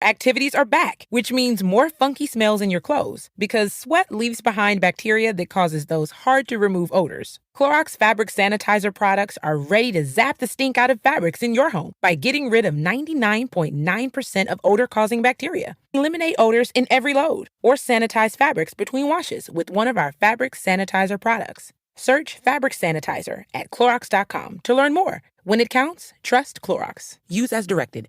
activities are back, which means more funky smells in your clothes because sweat leaves behind bacteria that causes those hard-to-remove odors. Clorox fabric sanitizer products are ready to zap the stink out of fabrics in your home by getting rid of 99.9% of odor-causing bacteria. Eliminate odors in every load or sanitize fabrics between washes with one of our fabric sanitizer products. Search fabric sanitizer at Clorox.com to learn more. When it counts, trust Clorox. Use as directed.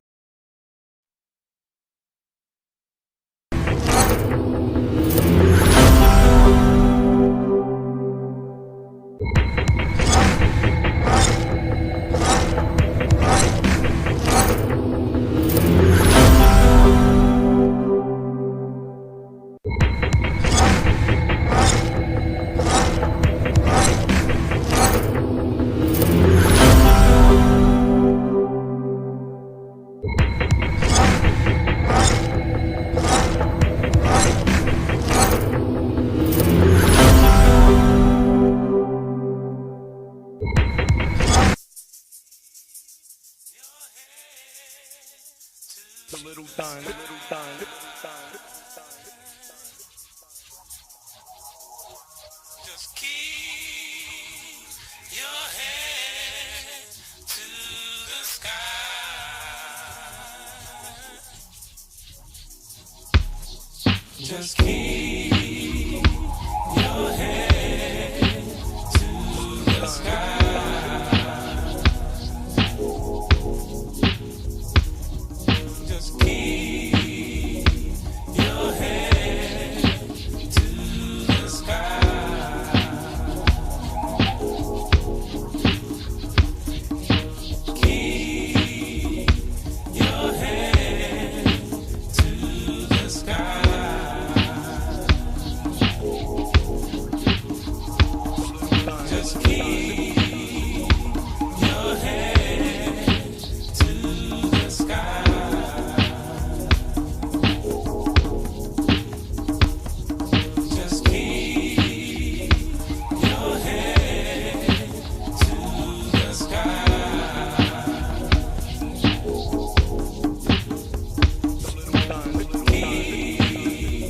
Just keep your head to the sky. Just keep your head to the sky. Just keep your head to the sky. Keep your head to the sky. Just keep your head to the sky. Just keep your head to the sky. Keep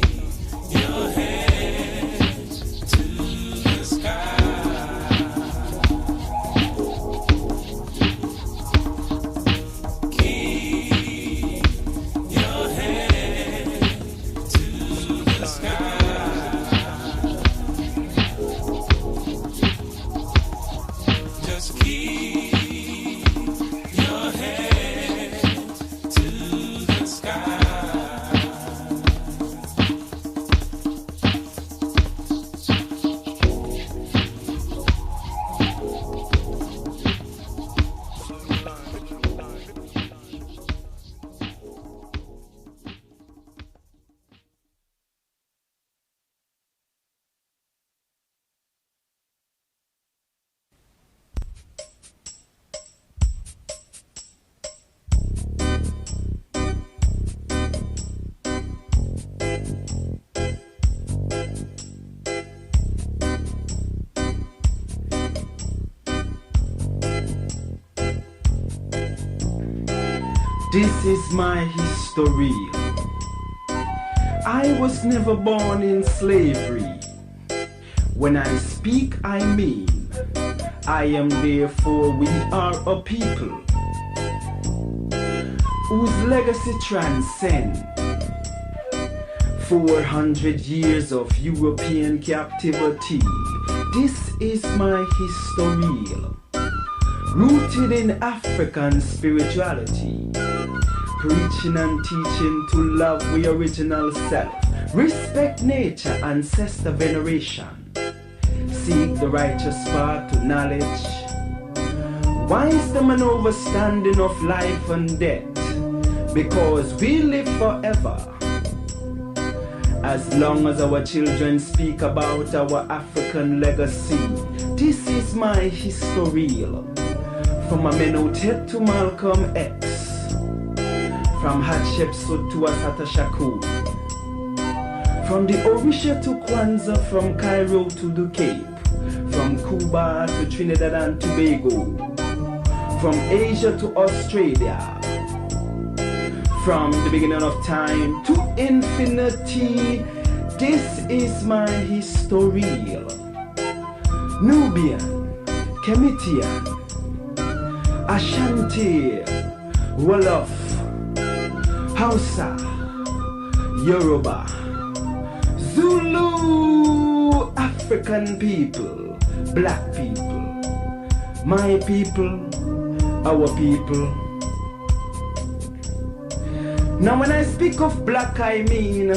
your head to the sky. Keep your head to the sky. Just keep your head to the sky. This is my history. I was never born in slavery. When I speak, I mean, I am therefore we are a people whose legacy transcends 400 years of European captivity. This is my history, rooted in African spirituality, preaching and teaching to love the original self, respect nature, ancestor veneration, seek the righteous path to knowledge, wisdom and understanding of life and death, because we live forever. As long as our children speak about our African legacy, this is my history. From Amenhotep to Malcolm X, from Hatshepsut to Assata Shakur, from the Orisha to Kwanzaa, from Cairo to the Cape, from Cuba to Trinidad and Tobago, from Asia to Australia, From the beginning of time to infinity, this is my history. Nubian, Kemitian, Ashanti, Wolof, Hausa, Yoruba, Zulu, African people, black people, my people, our people. Now when I speak of black, I mean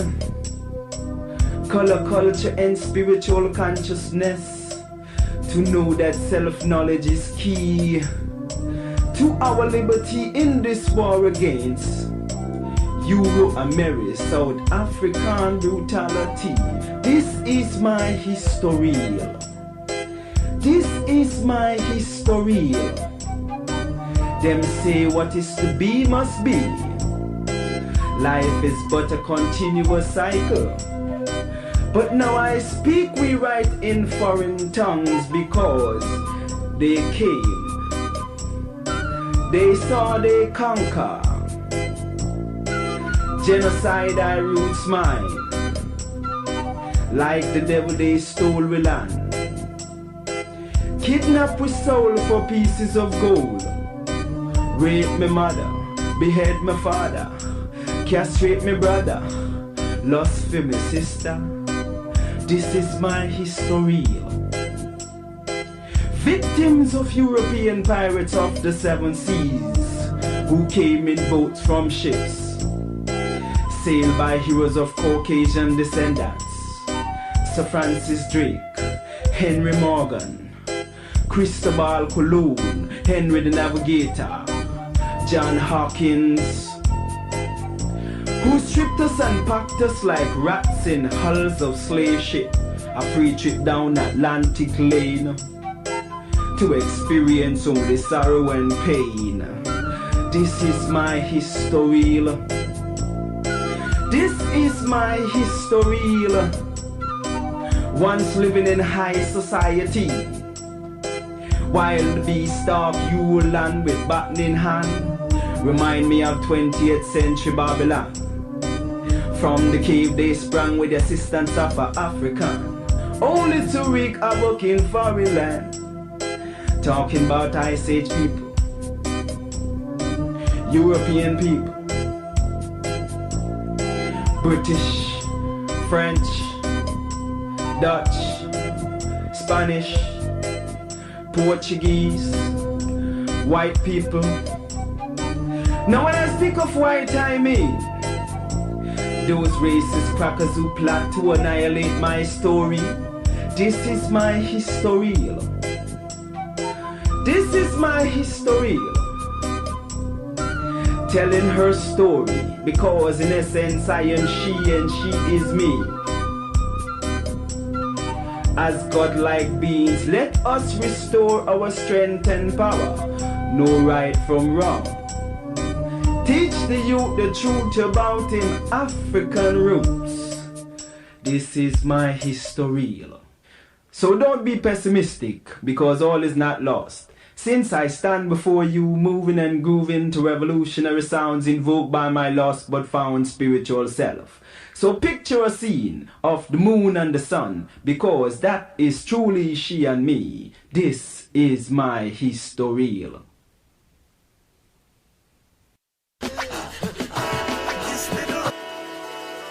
color, culture, and spiritual consciousness. To know that self-knowledge is key to our liberty in this war against Euro-American South African brutality. This is my history. This is my history. Them say what is to be must be. Life is but a continuous cycle. But now I speak, we write in foreign tongues because they came. They saw, they conquer. Genocide I roots mine. Like the devil they stole we land. Kidnap we soul for pieces of gold. Rape me mother, behead my father. Castrate me brother, lust for me sister. This is my history. Victims of European pirates of the seven seas, who came in boats from ships, sailed by heroes of Caucasian descendants. Sir Francis Drake, Henry Morgan, Cristobal Colon, Henry the Navigator, John Hawkins, who stripped us and packed us like rats in hulls of slave ship, a free trip down Atlantic lane, to experience only sorrow and pain. This is my history. This is my history. Once living in high society, wild beast stalk you land with baton in hand. Remind me of 20th century Babylon. From the cave they sprang with the assistance of an African, only to wreak havoc in foreign land. Talking about Ice Age people, European people, British, French, Dutch, Spanish, Portuguese, white people. Now when I speak of white, I mean those racist crackers who plot to annihilate my story. This is my history. This is my history. Telling her story, because in essence I am she and she is me. As godlike beings, let us restore our strength and power. Know right from wrong. Teach the youth the truth about him African roots. This is my history. So don't be pessimistic, because all is not lost. Since I stand before you, moving and grooving to revolutionary sounds invoked by my lost but found spiritual self. So picture a scene of the moon and the sun, because that is truly she and me. This is my history.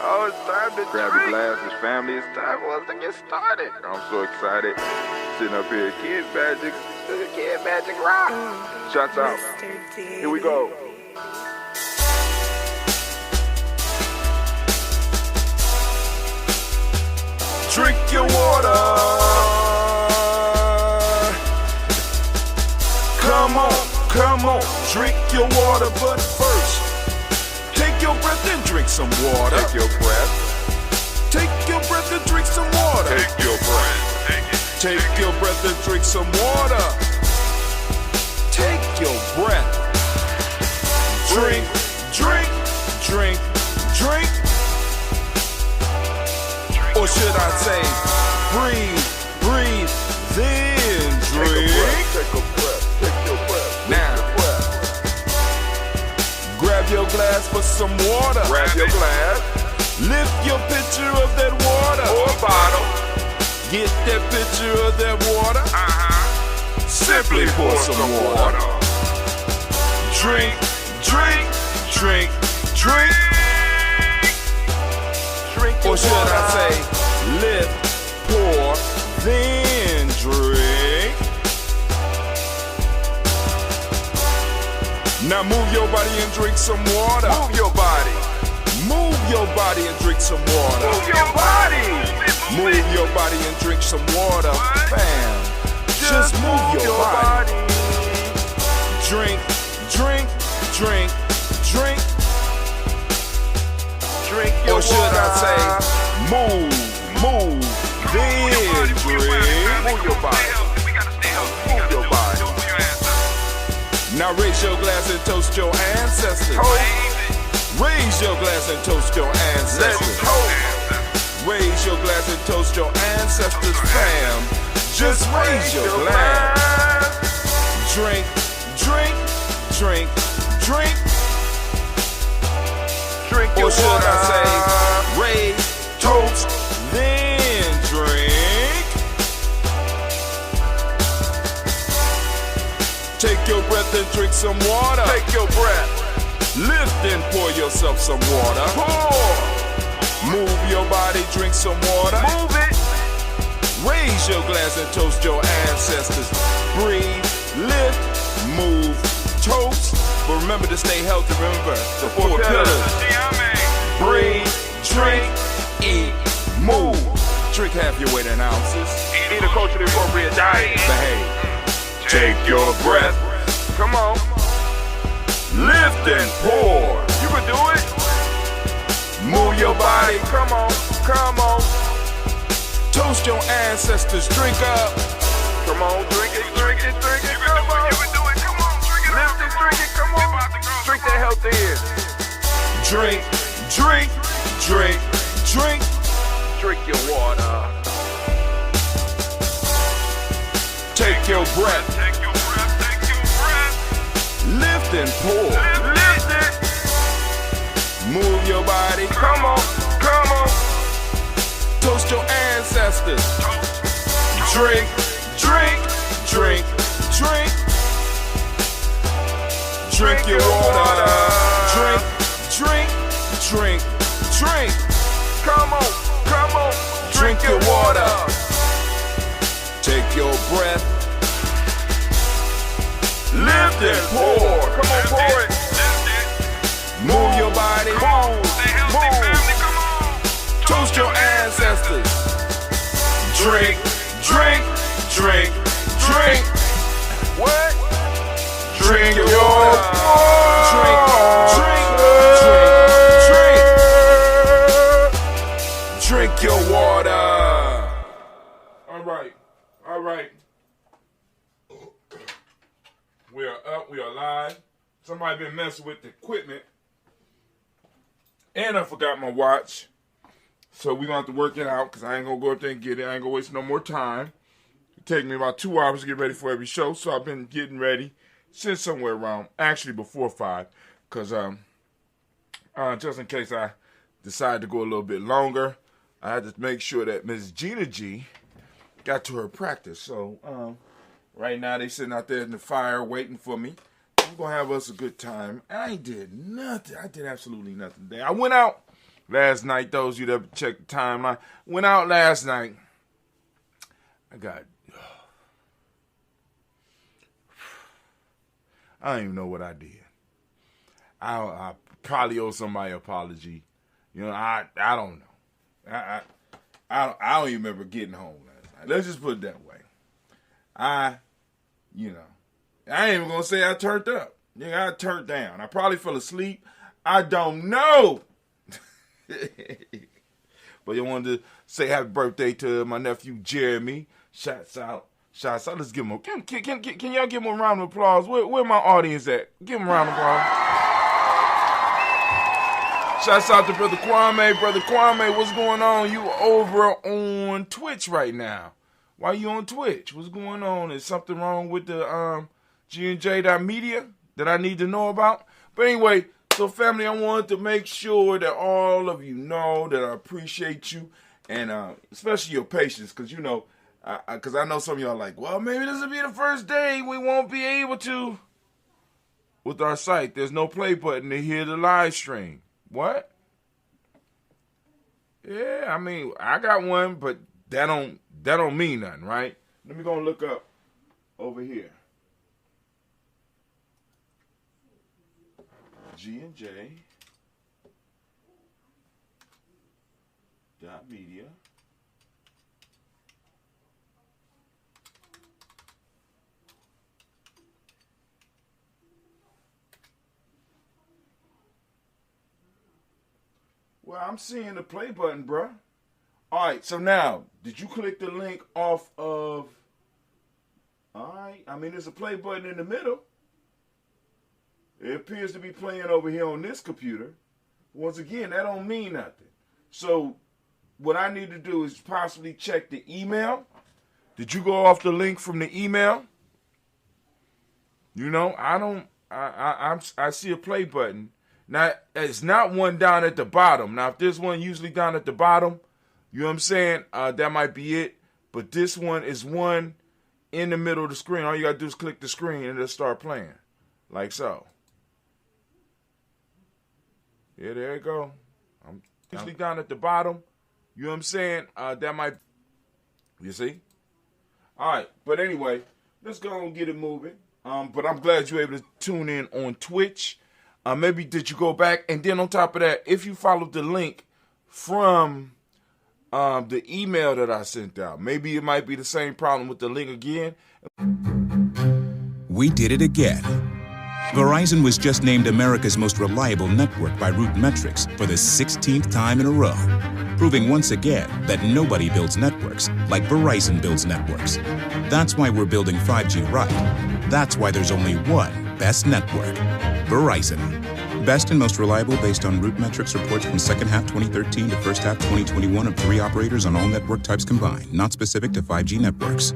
Oh, it's time to grab your glasses, family. It's time for us to get started. I'm so excited. Sitting up here, Kid Magic Rock. Shots out. Here we go. Drink your water. Come on, drink your water, but first, take your breath and drink some water. Take your breath. Take your breath and drink some water. Take your breath. Take your breath and drink some water. Take your breath. Drink. Or should I say, breathe, then drink. Take a breath. Now, grab your glass for some water. Grab your glass Lift your pitcher of that water. or bottle. Get that pitcher of that water. Simply pour some water. Drink, drink, drink, drink. Drink your Or should water. I say, lift, pour, then drink. Now move your body and drink some water. Move your body. Move your body and drink some water. Move your body. Move your body and drink some water. Bam. Just move your body. Drink, drink, drink, drink. Drink your Or should water. I say, move, then drink. Move your body. Move your body. Now raise your glass and toast your ancestors. Raise your glass and toast your Let's ancestors. toast. Raise your glass and toast your ancestors, fam. Just raise your glass. Drink, drink, drink, drink. Drink your Or should water. I say, raise, toast, then drink. Take your breath and drink some water. Take your breath. Lift and pour yourself some water. Pour. Move your body, drink some water. Move it. Raise your glass and toast your ancestors. Breathe, lift, move, toast. But remember to stay healthy. Remember the four pillars. Breathe, drink, eat, move. Drink half your weight in ounces. Eat a culturally appropriate diet. Behave. Take your breath. Come on. Lift and pour. You can do it. Move your body. Come on. Come on. Toast your ancestors. Drink up. Come on. Drink it. Drink it. Drink it. Come on. You can do it. Come on. Drink it. Lift it. Drink it. Come on. Drink that health in. Drink, drink, drink, drink. Drink your water. Take your breath. Take your breath. Take your breath. Lift and pour. Lift it. Move your body. Come on. Come on. Toast your ancestors. Drink, drink, drink, drink. Drink your water. Drink, drink, drink, drink. Come on. Come on. Drink your water. Take your breath. Lift and pour. Come on. Pour it. Move your body. Move. Move. Toast your ancestors. Drink, drink, drink, drink. What? Drink your water. Drink, drink, drink, drink. Drink your water. All right, all right. We are up, we are live. Somebody been messing with the equipment. And I forgot my watch. So we're going to have to work it out because I ain't going to go up there and get it. I ain't going to waste no more time. It take me about 2 hours to get ready for every show. So I've been getting ready since somewhere around, actually before 5. Because just in case I decide to go a little bit longer, I had to make sure that Miss Gina G got to her practice. So right now they sitting out there in the fire waiting for me. I'm going to have us a good time. I ain't did nothing. I did absolutely nothing today. I went out last night. Those of you that check the timeline. Went out last night. I don't even know what I did. I probably owe somebody an apology. You know, I don't know. I don't even remember getting home last night. Let's just put it that way. I ain't even gonna say I turned up. Yeah, I turned down. I probably fell asleep. I don't know. But I wanted to say happy birthday to my nephew Jeremy. Shouts out. Let's give him a can y'all give him a round of applause? Where my audience at? Give him a round of applause. Shouts out to Brother Kwame. Brother Kwame, what's going on? You over on Twitch right now. Why you on Twitch? What's going on? Is something wrong with the G&J.media that I need to know about? But anyway, So, family, I wanted to make sure that all of you know that I appreciate you, and especially your patience, because, you know, because I know some of y'all are like, well, maybe this will be the first day we won't be able to. With our site, there's no play button to hear the live stream. What? Yeah, I mean, I got one, but that don't mean nothing, right? Let me go and look up over here. G&J .media. Well, I'm seeing the play button, bruh. All right, so now, did you click the link off of... All right, I mean, there's a play button in the middle. It appears to be playing over here on this computer. Once again, that don't mean nothing. So what I need to do is possibly check the email. Did you go off the link from the email? You know, I see a play button. Now, it's not one down at the bottom. Now, if there's one usually down at the bottom, you know what I'm saying? That might be it. But this one is one in the middle of the screen. All you got to do is click the screen and it'll start playing. Like so. Yeah, there you go. I'm usually down at the bottom. You know what I'm saying? That might, you see? All right, but anyway, let's go and get it moving. But I'm glad you were able to tune in on Twitch. Maybe did you go back? And then on top of that, if you followed the link from the email that I sent out, maybe it might be the same problem with the link again. We did it again. Verizon was just named America's most reliable network by RootMetrics for the 16th time in a row, proving once again that nobody builds networks like Verizon builds networks. That's why we're building 5G right. That's why there's only one best network, Verizon. Best and most reliable based on RootMetrics reports from second half 2013 to first half 2021 of 3 operators on all network types combined, not specific to 5G networks.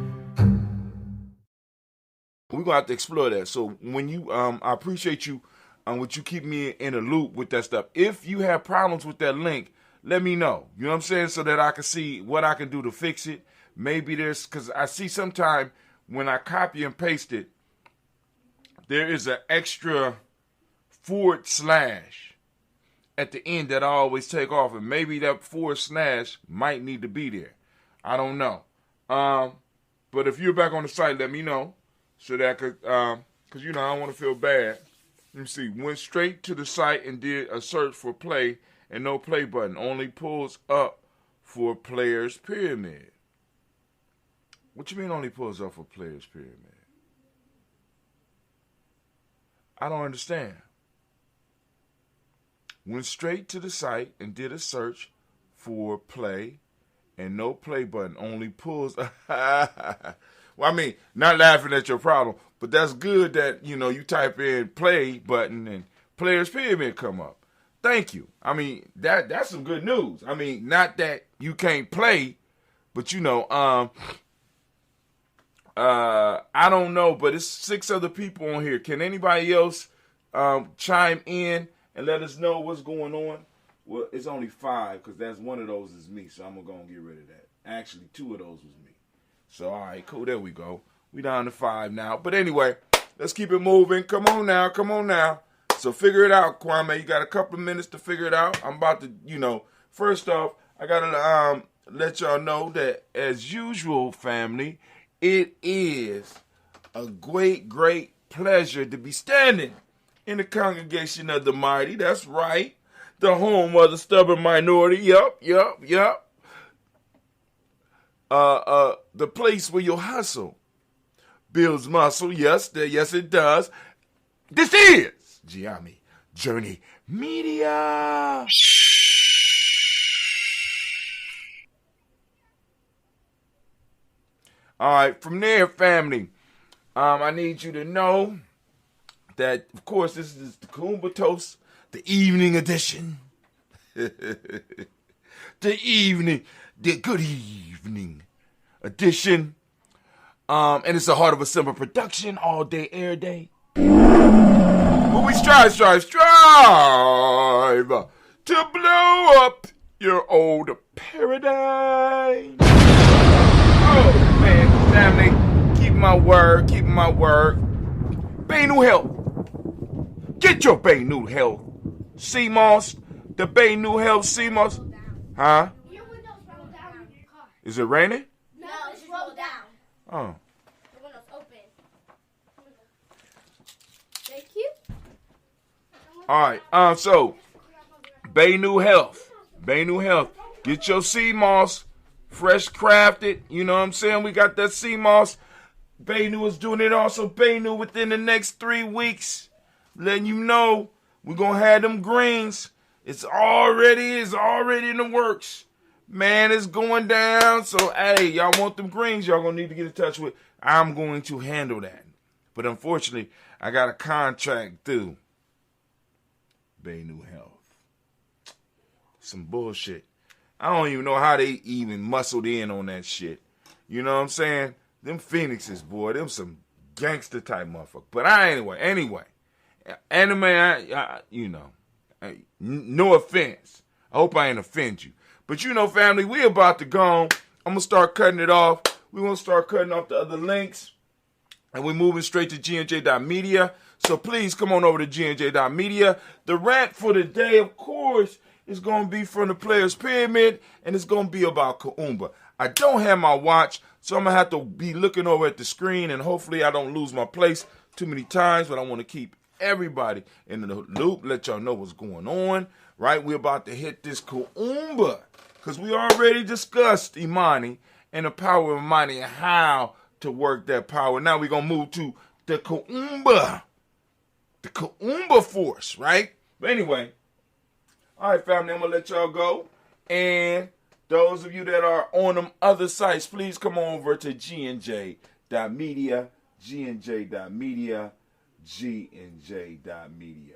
We're going to have to explore that. So when you, I appreciate you, would you keep me in a loop with that stuff? If you have problems with that link, let me know. You know what I'm saying? So that I can see what I can do to fix it. Maybe there's, because I see sometime when I copy and paste it, there is an extra / at the end that I always take off. And maybe that / might need to be there. I don't know. But if you're back on the site, let me know. So that could, because, you know, I don't want to feel bad. Let me see. Went straight to the site and did a search for play and no play button. Only pulls up for players pyramid. What you mean only pulls up for players pyramid? I don't understand. Went straight to the site and did a search for play and no play button. Only pulls. Well, I mean, not laughing at your problem, but that's good that, you know, you type in play button and players pyramid come up. Thank you. I mean, that's some good news. I mean, not that you can't play, but, you know, I don't know, but it's 6 other people on here. Can anybody else chime in and let us know what's going on? Well, it's only 5 because that's one of those is me, so I'm going to go and get rid of that. Actually, 2 of those was me. So, all right, cool. There we go. We down to 5 now. But anyway, let's keep it moving. Come on now. Come on now. So figure it out, Kwame. You got a couple of minutes to figure it out. I'm about to, you know, first off, I got to let y'all know that, as usual, family, it is a great, great pleasure to be standing in the congregation of the mighty. That's right. The home of the stubborn minority. Yup. The place where your hustle builds muscle. Yes, it does. This is Gianni Journey Media. All right, from there, family, I need you to know that, of course, this is the Kuumba Toast, the evening edition. The good evening edition. And it's the Heart of a Simple production, all day, air day. But we strive to blow up your old paradigm. Oh, man, family, keep my word. Bay New Health. Get your Bay New Health sea moss. The Bay New Health sea moss. Huh? Your windows roll down in your car. Is it raining? No, it's rolled down. Oh. The window's open. Thank you. All right. So Bay New Health. Get your sea moss, fresh crafted. You know what I'm saying? We got that sea moss. Bay New is doing it also. Bay New within the next 3 weeks, letting you know we're gonna have them greens. It's already in the works. Man, it's going down. So hey, y'all want them greens? Y'all gonna need to get in touch with. I'm going to handle that. But unfortunately, I got a contract through Bay New Health. Some bullshit. I don't even know how they even muscled in on that shit. You know what I'm saying? Them Phoenixes, boy, them some gangster type motherfucker. But anyway. Anime, you know, no offense. I hope I ain't offend you. But you know, family, we about to go on. I'm going to start cutting it off. We're going to start cutting off the other links. And we're moving straight to GNJ.media. So please come on over to GNJ.media. The rant for the day, of course, is going to be from the Players Pyramid. And it's going to be about Kuumba. I don't have my watch, so I'm going to have to be looking over at the screen. And hopefully I don't lose my place too many times. But I want to keep everybody in the loop, let y'all know what's going on. Right? We're about to hit this Kuumba. Because we already discussed Imani and the power of Imani and how to work that power. Now we're going to move to the Kuumba. The Kuumba force, right? But anyway, all right, family, I'm going to let y'all go. And those of you that are on them other sites, please come over to GNJ.media, GNJ.media, GNJ.media.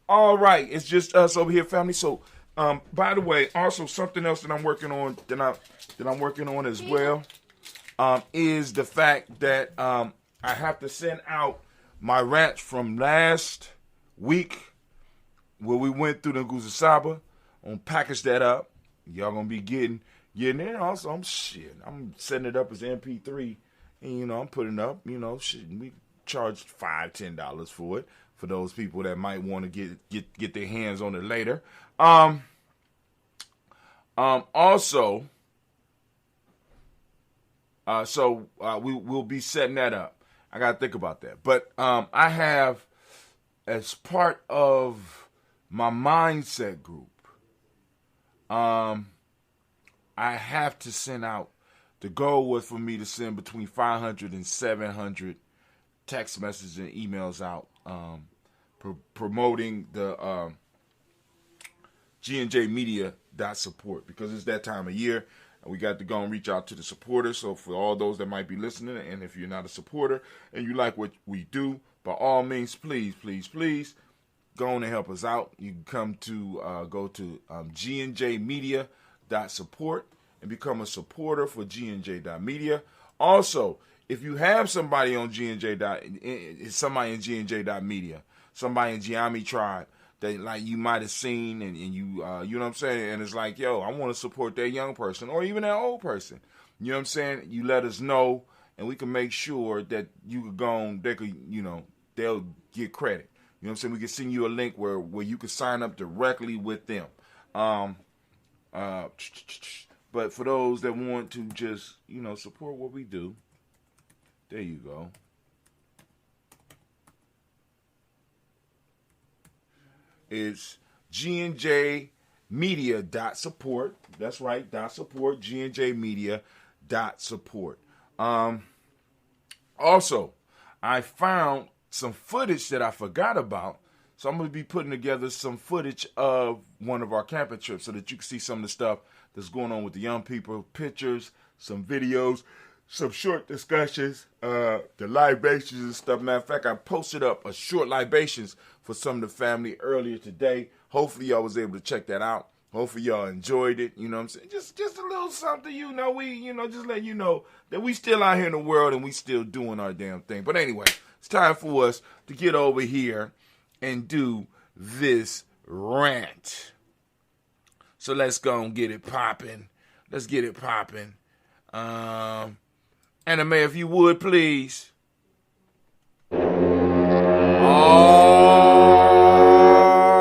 All right, it's just us over here, family. So, by the way, also something else that I'm working on, as well, is the fact that I have to send out my rants from last week, where we went through the Guzasaba. I'm gonna package that up. Y'all gonna be getting it. Also, I'm setting it up as MP3, and I'm putting up. We charge $5-10 for it. For those people that might want to get their hands on it later. Also, we will be setting that up. I got to think about that. But I have, as part of my mindset group, I have to send out, the goal was for me to send between 500 and 700 text messages and emails out promoting the GNJ Media support, because it's that time of year and we got to go and reach out to the supporters. So for all those that might be listening, and if you're not a supporter and you like what we do, by all means, please go on and help us out. You can come to go to GNJmedia.support and become a supporter for GNJ.media. Also, if you have somebody on somebody in GNJ.media, somebody in Giami Tribe that like you might have seen, and you you know what I'm saying, and it's like, yo, I want to support that young person or even that old person. You know what I'm saying? You let us know, and we can make sure that you could go on. They could, they'll get credit. You know what I'm saying? We can send you a link where you can sign up directly with them. But for those that want to just support what we do, there you go. It's GNJmedia.support. That's right, .support. GNJmedia.support. Also, I found some footage that I forgot about. So I'm going to be putting together some footage of one of our camping trips so that you can see some of the stuff that's going on with the young people, pictures, some videos, some short discussions, the libations and stuff. Matter of fact, I posted up a short libations for some of the family earlier today. Hopefully y'all was able to check that out. Hopefully y'all enjoyed it. You know what I'm saying? Just a little something, just let you know that we still out here in the world and we still doing our damn thing. But anyway, it's time for us to get over here and do this rant. So let's go and get it popping. Let's get it popping. Anime, if you would, please. Oh,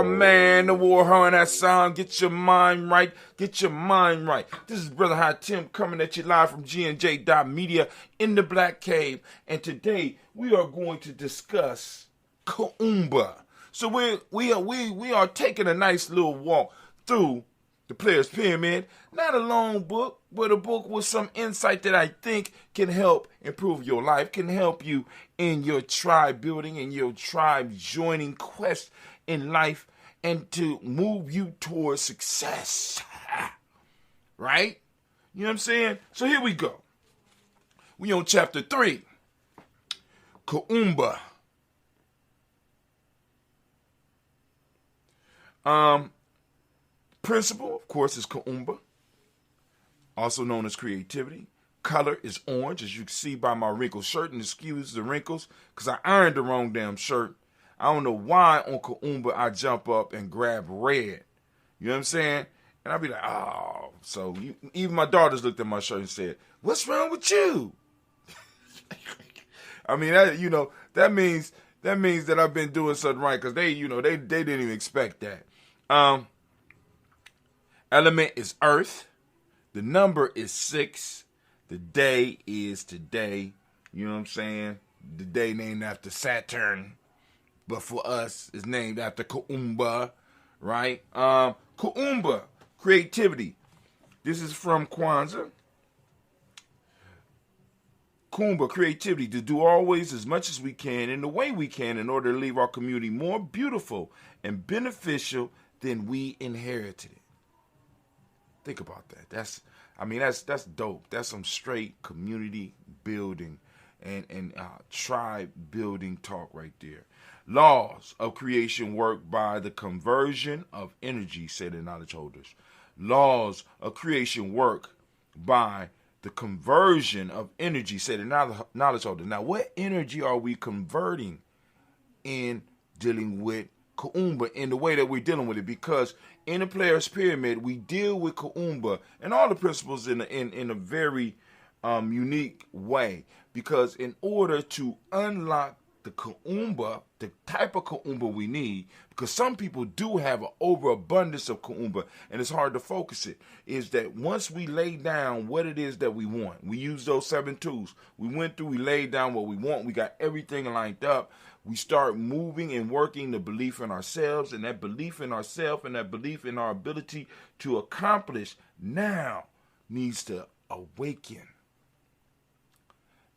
man, the war horn, that sound. Get your mind right. Get your mind right. This is Brother High Tim coming at you live from GNJ.media in the Black Cave. And today we are going to discuss Kuumba. So we are taking a nice little walk through the Player's Pyramid. Not a long book, but a book with some insight that I think can help improve your life, can help you in your tribe building and your tribe joining quest in life, and to move you towards success. Right? You know what I'm saying? So here we go. We on chapter 3. Kuumba. Principle, of course, is Kuumba, also known as creativity. Color is orange, as you can see by my wrinkled shirt, and excuse the wrinkles, because I ironed the wrong damn shirt. I don't know why on Kuumba I jump up and grab red. You know what I'm saying? And I'll be like, oh. So even my daughters looked at my shirt and said, what's wrong with you? I mean, that means that I've been doing something right, because they didn't even expect that. Element is earth. The number is 6. The day is today. You know what I'm saying? The day named after Saturn. But for us, it's named after Kuumba. Right? Kuumba. Creativity. This is from Kwanzaa. Kuumba. Creativity. To do always as much as we can in the way we can in order to leave our community more beautiful and beneficial than we inherited it. Think about that. That's dope. That's some straight community building and tribe building talk right there. Laws of creation work by the conversion of energy, say the knowledge holders. Laws of creation work by the conversion of energy, say the knowledge holders. Now, what energy are we converting in dealing with Kuumba in the way that we're dealing with it? Because in the Player's Pyramid, we deal with Kuumba and all the principles in a very unique way. Because in order to unlock the Kuumba, the type of Kuumba we need, because some people do have an overabundance of Kuumba and it's hard to focus it, is that once we lay down what it is that we want, we use those 7 tools. We laid down what we want, we got everything lined up. We start moving and working the belief in ourselves, and that belief in ourselves and that belief in our ability to accomplish now needs to awaken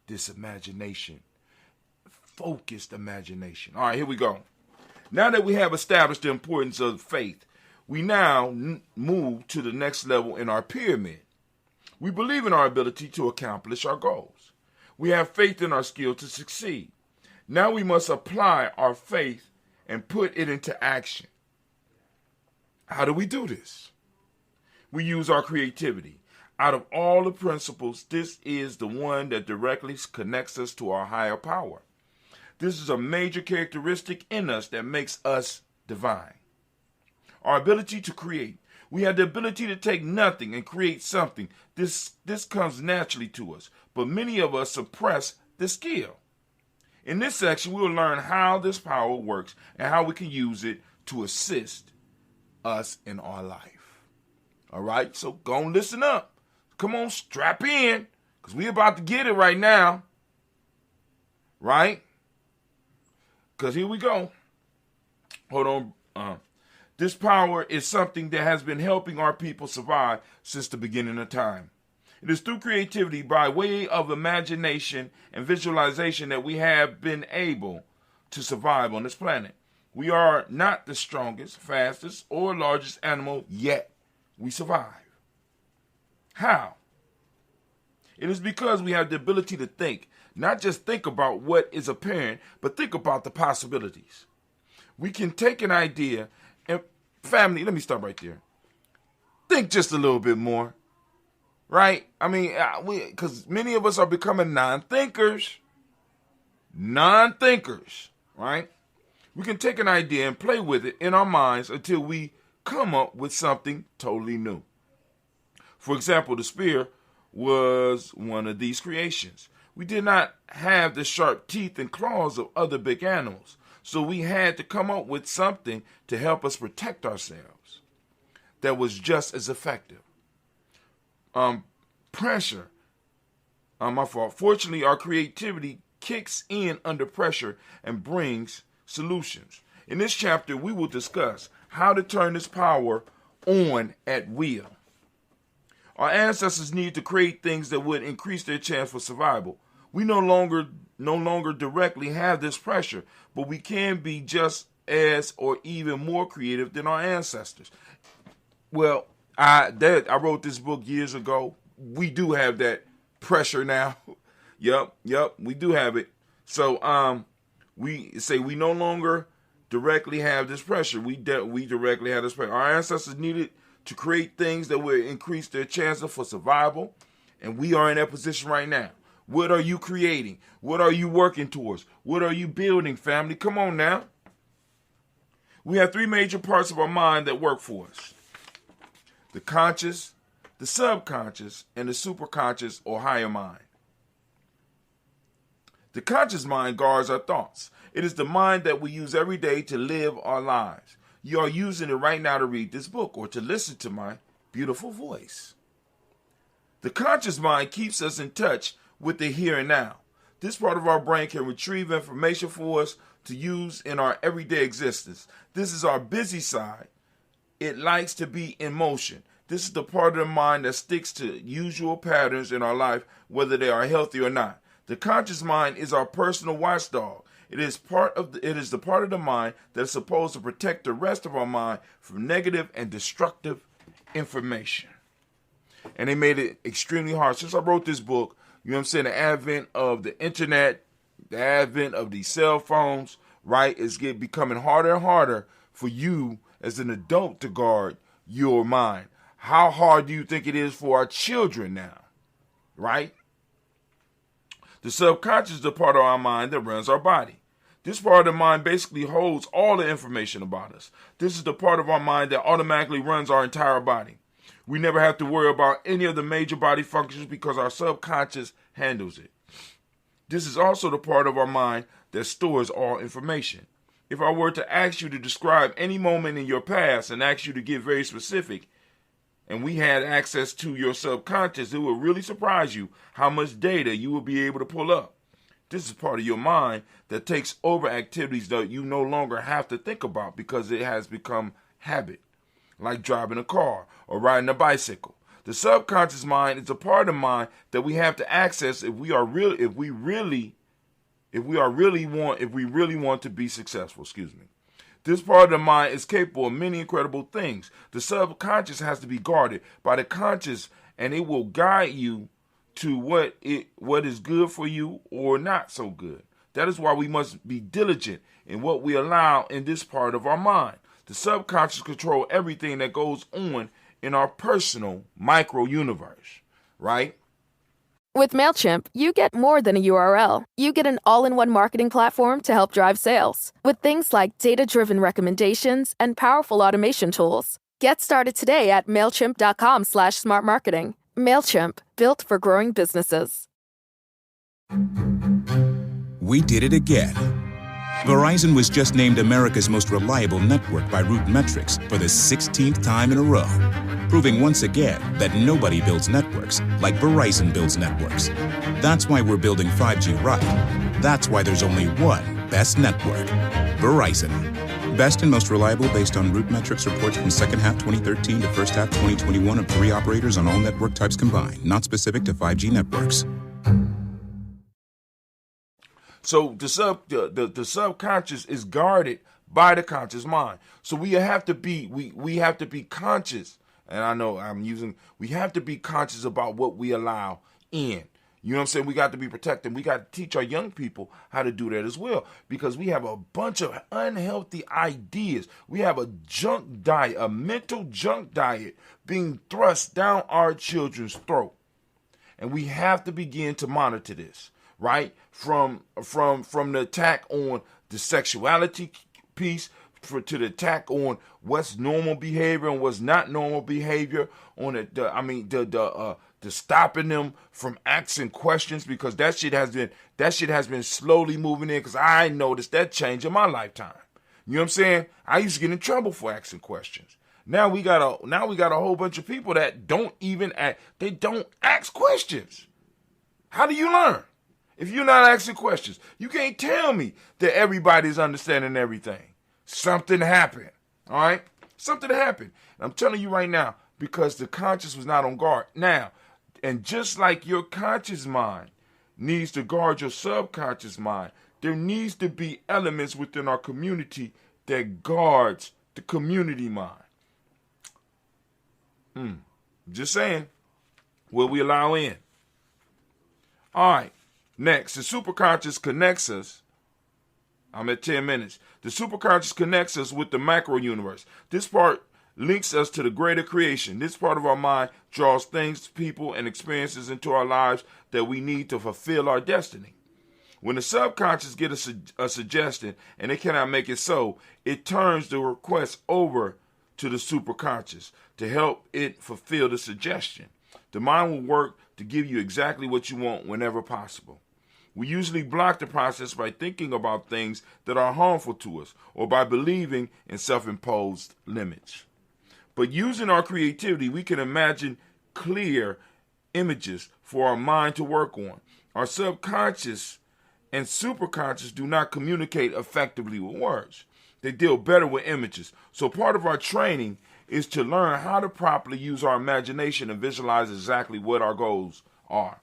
this imagination, focused imagination. All right, here we go. Now that we have established the importance of faith, we now move to the next level in our pyramid. We believe in our ability to accomplish our goals. We have faith in our skill to succeed. Now we must apply our faith and put it into action. How do we do this? We use our creativity. Out of all the principles, this is the one that directly connects us to our higher power. This is a major characteristic in us that makes us divine. Our ability to create. We have the ability to take nothing and create something. This comes naturally to us, but many of us suppress the skill. In this section, we will learn how this power works and how we can use it to assist us in our life. All right, so go and listen up. Come on, strap in, because we're about to get it right now. Right? Because here we go. Hold on. This power is something that has been helping our people survive since the beginning of time. It is through creativity, by way of imagination and visualization, that we have been able to survive on this planet. We are not the strongest, fastest, or largest animal, yet we survive. How? It is because we have the ability to think, not just think about what is apparent, but think about the possibilities. We can take an idea and, family, let me stop right there. Think just a little bit more, right? I mean, because many of us are becoming non-thinkers, right? We can take an idea and play with it in our minds until we come up with something totally new. For example, the spear was one of these creations. We did not have the sharp teeth and claws of other big animals, so we had to come up with something to help us protect ourselves that was just as effective. Pressure. My fault. Fortunately, our creativity kicks in under pressure and brings solutions. In this chapter, we will discuss how to turn this power on at will. Our ancestors needed to create things that would increase their chance for survival. We no longer directly have this pressure, but we can be just as or even more creative than our ancestors. Well, I wrote this book years ago. We do have that pressure now. Yep, we do have it. So we say we no longer directly have this pressure. We directly have this pressure. Our ancestors needed to create things that would increase their chances for survival, and we are in that position right now. What are you creating? What are you working towards? What are you building, family? Come on now. We have three major parts of our mind that work for us: the conscious, the subconscious, and the superconscious or higher mind. The conscious mind guards our thoughts. It is the mind that we use every day to live our lives. You are using it right now to read this book or to listen to my beautiful voice. The conscious mind keeps us in touch with the here and now. This part of our brain can retrieve information for us to use in our everyday existence. This is our busy side. It likes to be in motion. This is the part of the mind that sticks to usual patterns in our life, whether they are healthy or not. The conscious mind is our personal watchdog. It is the part of the mind that is supposed to protect the rest of our mind from negative and destructive information. And they made it extremely hard. Since I wrote this book, you know what I'm saying, the advent of the internet, the advent of these cell phones, right, is becoming harder and harder for you as an adult to guard your mind. How hard do you think it is for our children now, right? The subconscious is the part of our mind that runs our body. This part of the mind basically holds all the information about us. This is the part of our mind that automatically runs our entire body. We never have to worry about any of the major body functions because our subconscious handles it. This is also the part of our mind that stores all information. If I were to ask you to describe any moment in your past and ask you to get very specific, and we had access to your subconscious, it would really surprise you how much data you will be able to pull up. This is part of your mind that takes over activities that you no longer have to think about because it has become habit, like driving a car or riding a bicycle. The subconscious mind is a part of mind that we have to access if we really want to be successful. This part of the mind is capable of many incredible things. The subconscious has to be guarded by the conscious, and it will guide you to what is good for you or not so good. That is why we must be diligent in what we allow in this part of our mind. The subconscious controls everything that goes on in our personal micro universe, right? With MailChimp, you get more than a URL. You get an all-in-one marketing platform to help drive sales. With things like data-driven recommendations and powerful automation tools. Get started today at MailChimp.com/smartmarketing. MailChimp, built for growing businesses. We did it again. Verizon was just named America's most reliable network by Root Metrics for the 16th time in a row, proving once again that nobody builds networks like Verizon builds networks. That's why we're building 5G right. That's why there's only one best network, Verizon. Best and most reliable based on Root Metrics reports from second half 2013 to first half 2021 of 3 operators on all network types combined, not specific to 5G networks. So the subconscious is guarded by the conscious mind. So we have to be conscious. And I know we have to be conscious about what we allow in. You know what I'm saying? We got to be protected. We got to teach our young people how to do that as well, because we have a bunch of unhealthy ideas. We have a junk diet, a mental junk diet being thrust down our children's throat. And we have to begin to monitor this, right? From the attack on the sexuality piece to the attack on what's normal behavior and what's not normal behavior, on the stopping them from asking questions, because that shit has been slowly moving in, because I noticed that change in my lifetime. You know what I'm saying? I used to get in trouble for asking questions. Now we got a whole bunch of people that don't ask questions. How do you learn if you're not asking questions? You can't tell me that everybody's understanding everything. Something happened. All right? Something happened. And I'm telling you right now, because the conscious was not on guard. Now, and just like your conscious mind needs to guard your subconscious mind, there needs to be elements within our community that guards the community mind. Just saying. Will we allow in? All right. Next, the superconscious connects us. I'm at 10 minutes. The superconscious connects us with the macro universe. This part links us to the greater creation. This part of our mind draws things, people, and experiences into our lives that we need to fulfill our destiny. When the subconscious gets a suggestion and it cannot make it so, it turns the request over to the superconscious to help it fulfill the suggestion. The mind will work to give you exactly what you want whenever possible. We usually block the process by thinking about things that are harmful to us, or by believing in self-imposed limits. But using our creativity, we can imagine clear images for our mind to work on. Our subconscious and superconscious do not communicate effectively with words. They deal better with images. So part of our training is to learn how to properly use our imagination and visualize exactly what our goals are.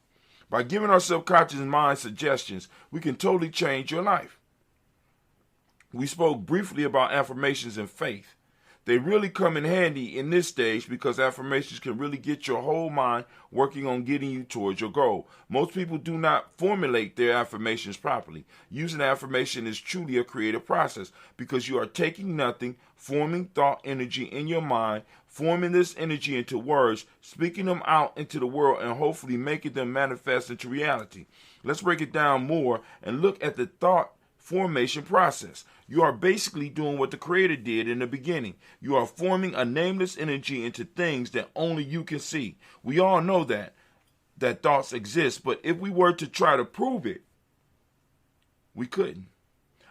By giving our subconscious mind suggestions, we can totally change your life. We spoke briefly about affirmations and faith. They really come in handy in this stage because affirmations can really get your whole mind working on getting you towards your goal. Most people do not formulate their affirmations properly. Using affirmation is truly a creative process because you are taking nothing, forming thought energy in your mind, forming this energy into words, speaking them out into the world, and hopefully making them manifest into reality. Let's break it down more and look at the thought formation process. You are basically doing what the Creator did in the beginning. You are forming a nameless energy into things that only you can see. We all know that thoughts exist, but if we were to try to prove it, we couldn't.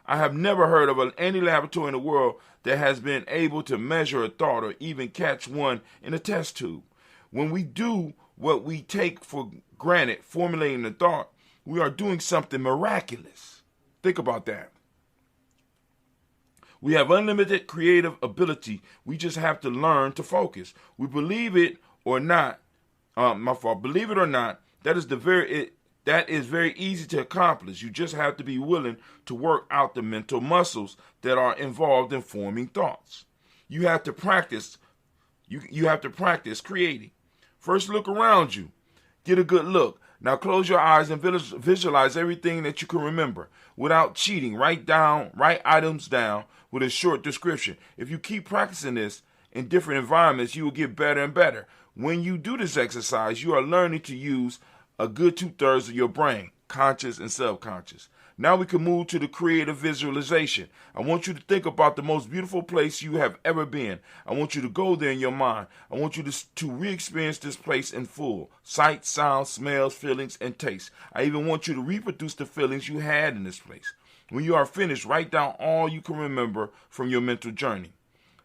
I have never heard of any laboratory in the world that has been able to measure a thought or even catch one in a test tube. When we do what we take for granted, formulating a thought, we are doing something miraculous. Think about that. We have unlimited creative ability. We just have to learn to focus. We believe it or not. Believe it or not, that is very easy to accomplish. You just have to be willing to work out the mental muscles that are involved in forming thoughts. You have to practice. You have to practice creating. First, look around you. Get a good look. Now close your eyes and visualize everything that you can remember without cheating. Write items down with a short description. If you keep practicing this in different environments, you will get better and better. When you do this exercise, you are learning to use a good 2/3 of your brain, conscious and subconscious. Now we can move to the creative visualization. I want you to think about the most beautiful place you have ever been. I want you to go there in your mind. I want you to re-experience this place in full. Sight, sound, smells, feelings, and tastes. I even want you to reproduce the feelings you had in this place. When you are finished, write down all you can remember from your mental journey.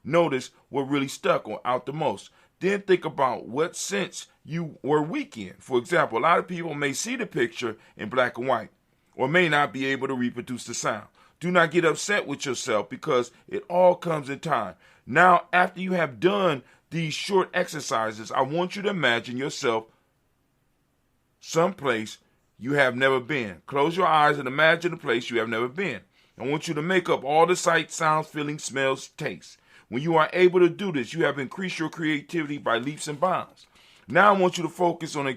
Notice what really stuck out the most. Then think about what sense you were weak in. For example, a lot of people may see the picture in black and white, or may not be able to reproduce the sound. Do not get upset with yourself because it all comes in time. Now, after you have done these short exercises, I want you to imagine yourself someplace you have never been. Close your eyes and imagine a place you have never been. I want you to make up all the sights, sounds, feelings, smells, tastes. When you are able to do this, you have increased your creativity by leaps and bounds. Now I want you to focus on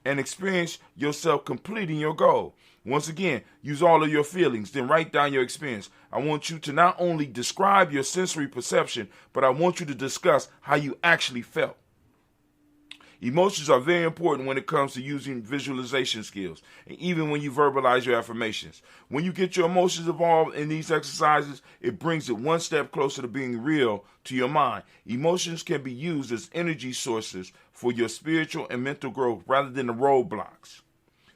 and experience yourself completing your goal. Once again, use all of your feelings, then write down your experience. I want you to not only describe your sensory perception, but I want you to discuss how you actually felt. Emotions are very important when it comes to using visualization skills, and even when you verbalize your affirmations. When you get your emotions involved in these exercises, it brings it one step closer to being real to your mind. Emotions can be used as energy sources for your spiritual and mental growth rather than the roadblocks.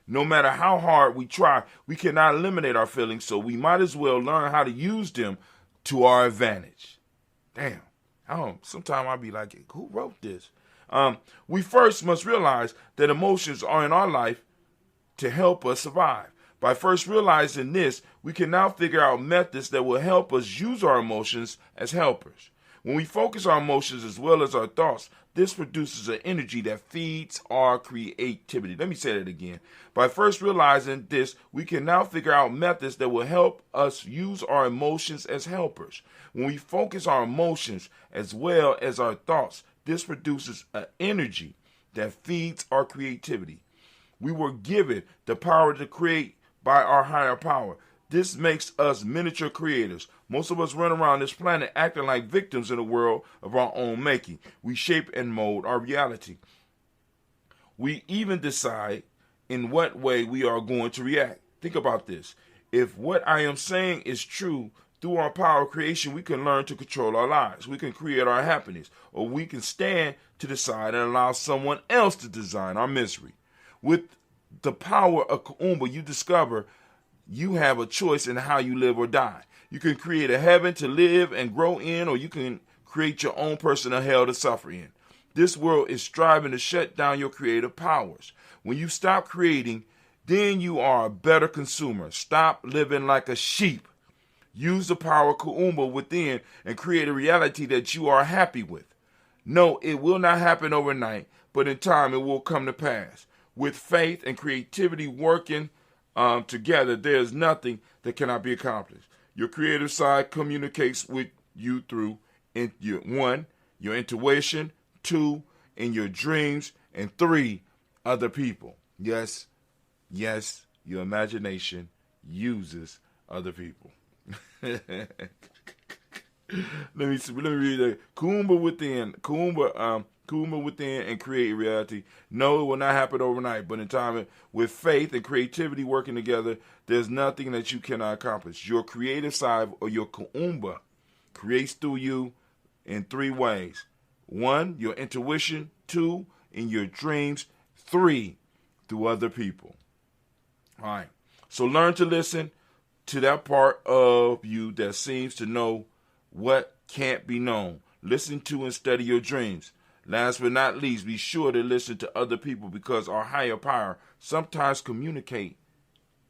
No matter how hard we try, we cannot eliminate our feelings, so we might as well learn how to use them to our advantage. Damn. Sometimes I'll be like, who wrote this? We first must realize that emotions are in our life to help us survive. By first realizing this, we can now figure out methods that will help us use our emotions as helpers. When we focus our emotions as well as our thoughts, this produces an energy that feeds our creativity. Let me say that again. By first realizing this, we can now figure out methods that will help us use our emotions as helpers. When we focus our emotions as well as our thoughts, this produces an energy that feeds our creativity. We were given the power to create by our higher power. This makes us miniature creators. Most of us run around this planet acting like victims in a world of our own making. We shape and mold our reality. We even decide in what way we are going to react. Think about this. If what I am saying is true, through our power of creation, we can learn to control our lives. We can create our happiness, or we can stand to the side and allow someone else to design our misery. With the power of Kuumba, you discover you have a choice in how you live or die. You can create a heaven to live and grow in, or you can create your own personal hell to suffer in. This world is striving to shut down your creative powers. When you stop creating, then you are a better consumer. Stop living like a sheep. Use the power of Kuumba within and create a reality that you are happy with. No, it will not happen overnight, but in time it will come to pass. With faith and creativity working together, there is nothing that cannot be accomplished. Your creative side communicates with you through your intuition, 2, in your dreams, and 3, other people. Yes, your imagination uses other people. Let me read that. Kuumba within and create reality. No, it will not happen overnight, but in time, with faith and creativity working together, there's nothing that you cannot accomplish. Your creative side, or your Kuumba, creates through you in 3 ways. 1, your intuition. 2, in your dreams. 3, through other people. All right. So learn to listen to that part of you that seems to know what can't be known. Listen to and study your dreams. Last but not least, be sure to listen to other people, because our higher power sometimes communicate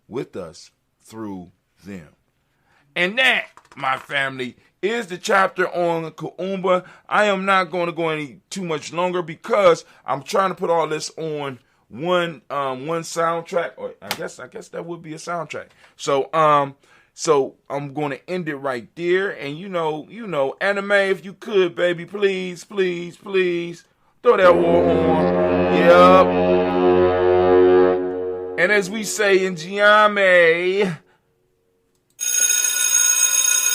with us through them. And that, my family, is the chapter on Kuumba. I am not going to go any too much longer because I'm trying to put all this on one soundtrack, or I guess that would be a soundtrack. So I'm going to end it right there. And you know, anime, if you could, baby, please throw that war on. Yep. And as we say in Giame,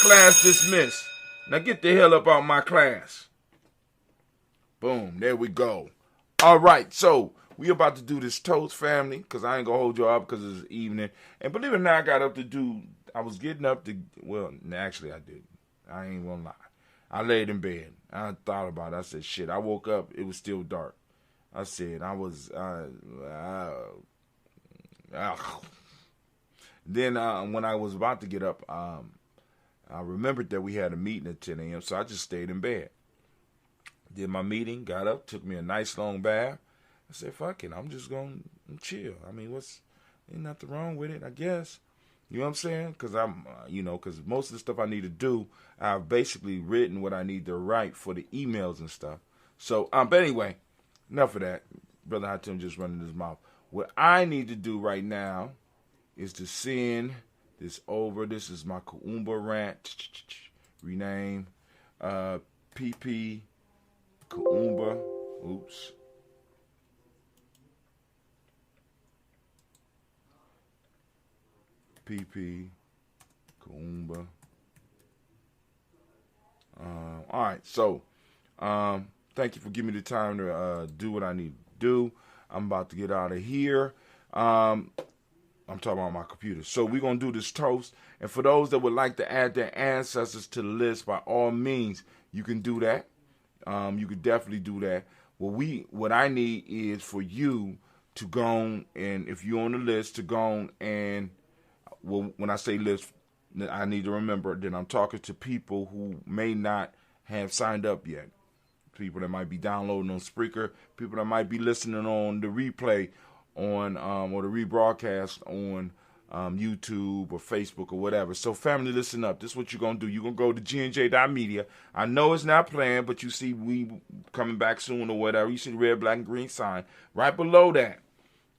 class dismissed. Now get the hell up out my class. Boom, there we go. All right, so we about to do this toast, family, because I ain't going to hold you up because it's evening. And believe it or not, I was getting up to, well, actually I did. I ain't going to lie. I laid in bed. I thought about it. I said, shit, I woke up. It was still dark. I said, Then when I was about to get up, I remembered that we had a meeting at 10 a.m., so I just stayed in bed. Did my meeting, got up, took me a nice long bath. I said, fuck it, I'm just going to chill. I mean, ain't nothing wrong with it, I guess. You know what I'm saying? Because because most of the stuff I need to do, I've basically written what I need to write for the emails and stuff. So, but anyway, enough of that. Brother Hatim just running his mouth. What I need to do right now is to send this over. This is my Kuumba rant. Rename. PP Kuumba. Oops. PP, Kuumba. All right, so thank you for giving me the time to do what I need to do. I'm about to get out of here. I'm talking about my computer. So we're going to do this toast. And for those that would like to add their ancestors to the list, by all means, you can do that. You can definitely do that. What I need is for you to go on, and if you're on the list, to go on and, well, when I say list, I need to remember that I'm talking to people who may not have signed up yet. People that might be downloading on Spreaker, people that might be listening on the replay on or the rebroadcast on YouTube or Facebook or whatever. So family, listen up. This is what you're going to do. You're going to go to gnj.media. I know it's not planned, but you see we coming back soon or whatever. You see the red, black, and green sign. Right below that,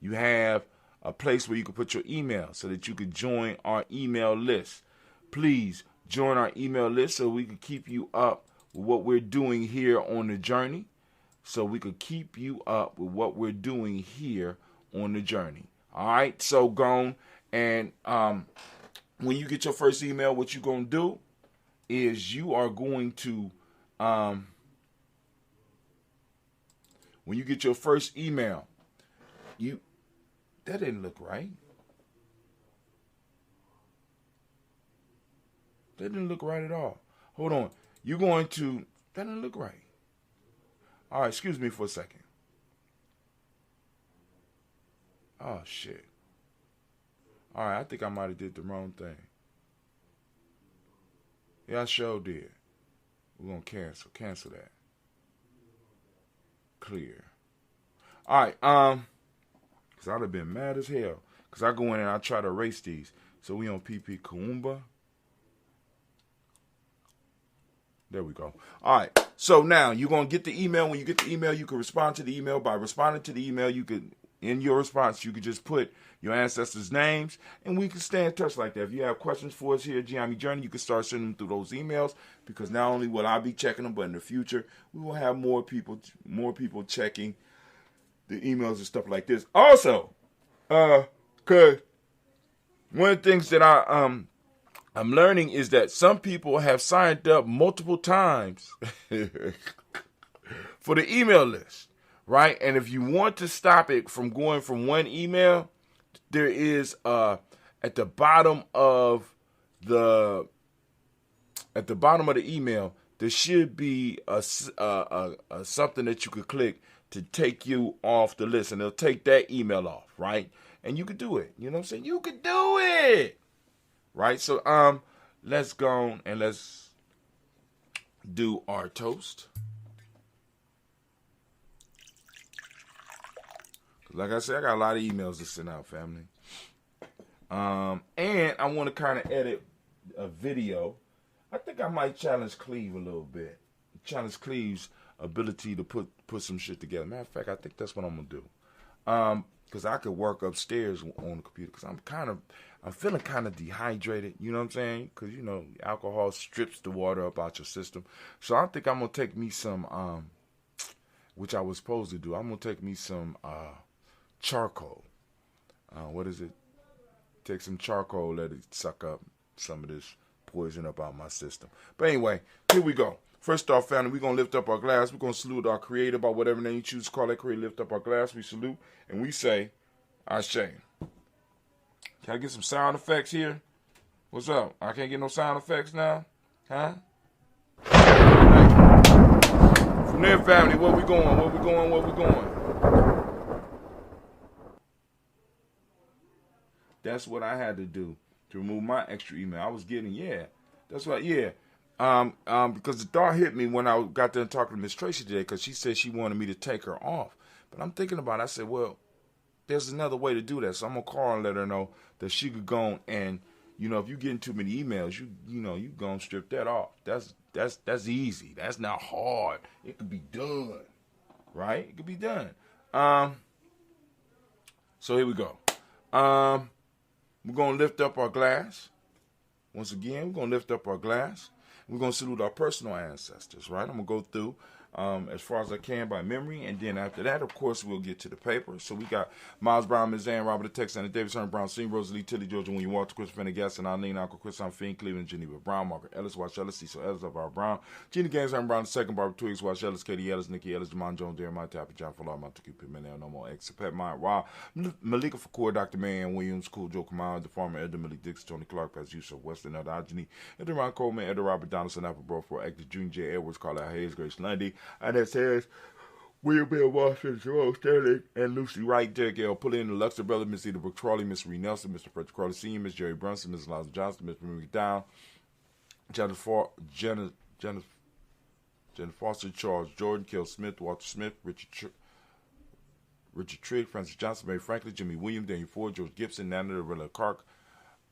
you have a place where you can put your email so that you can join our email list. Please join our email list so we can keep you up with what we're doing here on the journey. So we could keep you up with what we're doing here on the journey. All right, so go on, and when you get your first email, what you're going to do is you are going to, when you get your first email, that didn't look right. That didn't look right at all. Hold on. You're going to, that didn't look right. All right, excuse me for a second. Oh, shit. All right, I think I might have did the wrong thing. Yeah, I sure did. We're going to cancel that. Clear. All right, because I'd have been mad as hell. Because I go in and I try to erase these. So we on PP Kuumba. There we go. All right. So now you're going to get the email. When you get the email, you can respond to the email. By responding to the email, you could, in your response, you could just put your ancestors' names, and we can stay in touch like that. If you have questions for us here at Gianni Journey, you can start sending them through those emails, because not only will I be checking them, but in the future, we will have more people checking the emails and stuff like this. Also, because one of the things that I'm learning is that some people have signed up multiple times for the email list, right? And if you want to stop it from going from one email, there is at the bottom of the email, there should be a something that you could click to take you off the list, and it'll take that email off, right? And you could do it. You know what I'm saying? You could do it. Right, so let's go and let's do our toast. Like I said, I got a lot of emails to send out, family. And I want to kind of edit a video. I think I might challenge Cleve a little bit. Challenge Cleve's ability to put some shit together. Matter of fact, I think that's what I'm gonna do. Because I could work upstairs on the computer. Because I'm feeling kind of dehydrated. You know what I'm saying? Because, you know, alcohol strips the water up out your system. So I think I'm going to take me some, which I was supposed to do. I'm going to take me some charcoal. What is it? Take some charcoal, let it suck up some of this poison up out my system. But anyway, here we go. First off, family, we're going to lift up our glass. We're going to salute our creator by whatever name you choose to call that creator. Lift up our glass. We salute. And we say, Ashe. Can I get some sound effects here? What's up? I can't get no sound effects now? Huh? From there, family, where we going? Where we going? Where we going? That's what I had to do to remove my extra email. I was getting, that's right, because the thought hit me when I got there talking to Miss Tracy today, because she said she wanted me to take her off. But I'm thinking about it. I said, well, there's another way to do that. So I'm going to call and let her know that she could go and, you know, if you're getting too many emails, you go and strip that off. That's easy. That's not hard. It could be done. Right? It could be done. So here we go. We're going to lift up our glass. Once again, we're going to lift up our glass. We're going to salute our personal ancestors, right? I'm going to go through. as far as I can by memory. And then after that, of course, we'll get to the paper. So we got Miles Brown, Ms. Ann, Robert the Tex, Anna Davis, Herman Brown, Senior, Rosalie, Tilly, Georgia, William Walter, Chris Pendergast, and Eileen, Uncle Chris, I'm Finn, Cleveland, Geneva Brown, Margaret Ellis, Wash Ellis, Cecil Ellis, LeVar Brown, Gina Gaines, Herman Brown, II, Barbara Twiggs, Wash Ellis, Katie Ellis, Nikki Ellis, Jamon Jones, Jeremiah Tapper, John Fuller, Montague Pittman, No More X, Pet Mind, Rob, Malika Fakor, Dr. Marianne Williams, Cool Joe Kamal, the farmer, Edgar Malik Dix, Tony Clark, Paz Yusuf, Weston, Elder Agini, Edgar Ron Coleman, Edgar Robert Donaldson, Apple Bro, for Actor Junior J. Edwards, Carla Hayes, Grace Lundy, Inez Harris, William Bill Washington, Jerome Sterling, and Lucy Wright, Derek L. Pullin, the Luxor Brother, Miss Eda Brooke Crawley, Miss Ree Nelson, Mr. Frederick Crawley Sr., Miss Jerry Brunson, Miss Liza Johnson, Miss Marie Down, Jennifer Foster, Charles Jordan, Kel Smith, Walter Smith, Richard Trigg, Francis Johnson, Mary Franklin, Jimmy Williams, Daniel Ford, George Gibson, Nana Rilla Clark,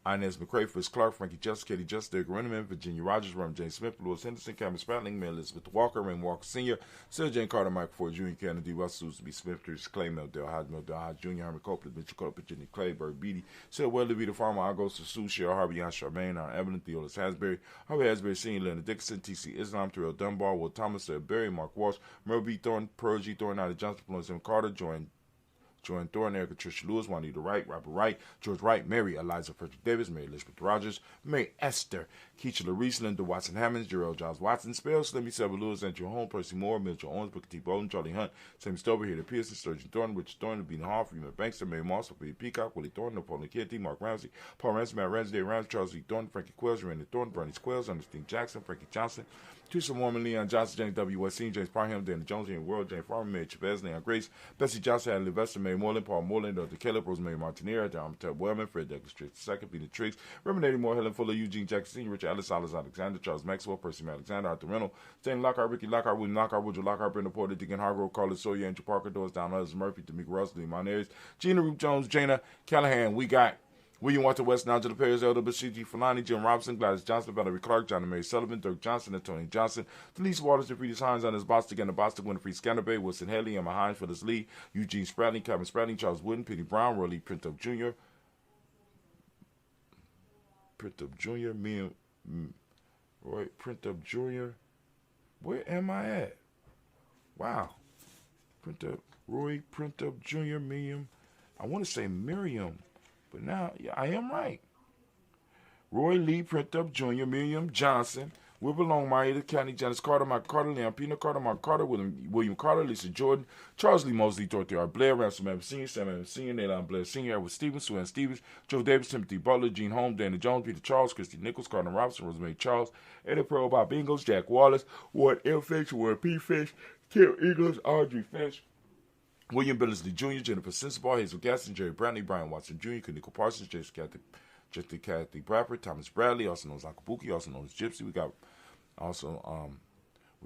Inez McCrae, Fritz Clark, Frankie Justice, Katie Justice, Derek Renneman, Virginia Rogers, Ron James Smith, Louis Henderson, Cameron Spratling, Mary Elizabeth Walker, Raymond Walker Sr., Sarah Jane Carter, Michael Ford Jr., Kennedy Russell, Susan B. Smith, Teresa Clay, Mel Del Hodge Jr., Herman Copeland, Mitchell Copeland, Jenny Clay, Bird Beatty, Sarah Weatherby, the farmer, Argos, Sue, Cheryl Harvey, Jan Charmaine, Evelyn, Theolis Hasbury, Harvey Hasbury, Sr., Leonard Dixon, T.C. Islam, Terrell Dunbar, Will Thomas, Sarah Berry, Mark Walsh, Merle B. Thornton, Pearl G. Thornton, Ida Johnson, Florence M. Carter, Joanne Thornton, Erica Tricia Lewis, Juanita Wright, Robert Wright, George Wright, Mary Eliza Frederick Davis, Mary Elizabeth Rogers, Mary Esther, Keisha LaReese, Linda Watson Hammonds, Jarrell Giles Watson, Spell, Slimmy Selva Lewis, Andrew Holmes, Percy Moore, Mitchell Owens, Booker T. Bowden, Charlie Hunt, Sammy Stover, Hader Pearson, Sturgeon Thornton, Richard Thornton, Bean Hall, Freeman Bankster, Mary Moss, Sophia Peacock, Willie Thornton, Napoleon Kitty, Mark Ramsey, Paul Ransom, Matt Ramsey, Dave Ramsey, Charles E. Thornton, Frankie Quells, Randy Thornton, Bernie Quells, Ernestine Jackson, Frankie Johnson, Teresa Warman, Leon Johnson, James W. Westin, James Parham, Danny Jones, Ian World, James Farmer, Mary Chavez, Leon Grace, Bessie Johnson, Adley Levester, Mary Moreland, Paul Moreland, Dr. Caleb, Rosemary Martinera, John Ted Wellman, Fred Douglas Triggs II, Peter Triggs, Reverend Eddie Moore, Helen Fuller, Eugene Jackson, Sr., Richard Ellis, Alice Alexander, Charles Maxwell, Percy Alexander, Arthur Reynolds, Stanley Lockhart, Ricky Lockhart, William Lockhart, Woodrow Lockhart, Brenda Porter, Deacon Hargrove, Carlos Sawyer, Andrew Parker, Doris Down, Others Murphy, Tamika Russell, Lee Monares, Gina Roop Jones, Jana Callahan. We got William Walter West, Nigel Perez, Elder Bashiji Fulani, Jim Robinson, Gladys Johnson, Valerie Clark, John and Mary Sullivan, Dirk Johnson, and Tony Johnson, Denise Waters, DeFriedis Hines, Anders Bostic, and the Bostic, Winifred Scanderbay, Wilson Haley, Emma Hines, Phyllis Lee, Eugene Spratling, Kevin Spratling, Charles Wooden, Penny Brown, Roy Lee Printup Jr., Roy Printup Jr. Where am I at? Wow. Roy Printup Jr., Miriam. I want to say Miriam. But now, yeah, I am right. Roy Lee Printup Jr., Miriam Johnson, Wilbur Longmire, Edith County, Janice Carter, Mike Carter, Leon Pino Carter, Mark Carter, William Carter, Lisa Jordan, Charles Lee Mosley, Dorothy R. Blair, Ransom Evans Sr., Sam Evans Sr., Nayland Blair Sr., Edward Stevens, Sue Ann Stevens, Joe Davis, Timothy Butler, Gene Holmes, Dana Jones, Peter Charles, Christy Nichols, Cardinal Robinson, Rosemary Charles, Eddie Pearl, Bob Ingles, Jack Wallace, Ward L. Finch, Ward P. Finch, Kim Eagles, Audrey Finch, William Billingsley Jr., Jennifer Sensabaugh, Hazel Gaston, Jerry Brantley, Brian Watson Jr., Kaniko Parsons, Jessica Kathy Bradford, Thomas Bradley, also known as Uncle Buki, also known as Gypsy. We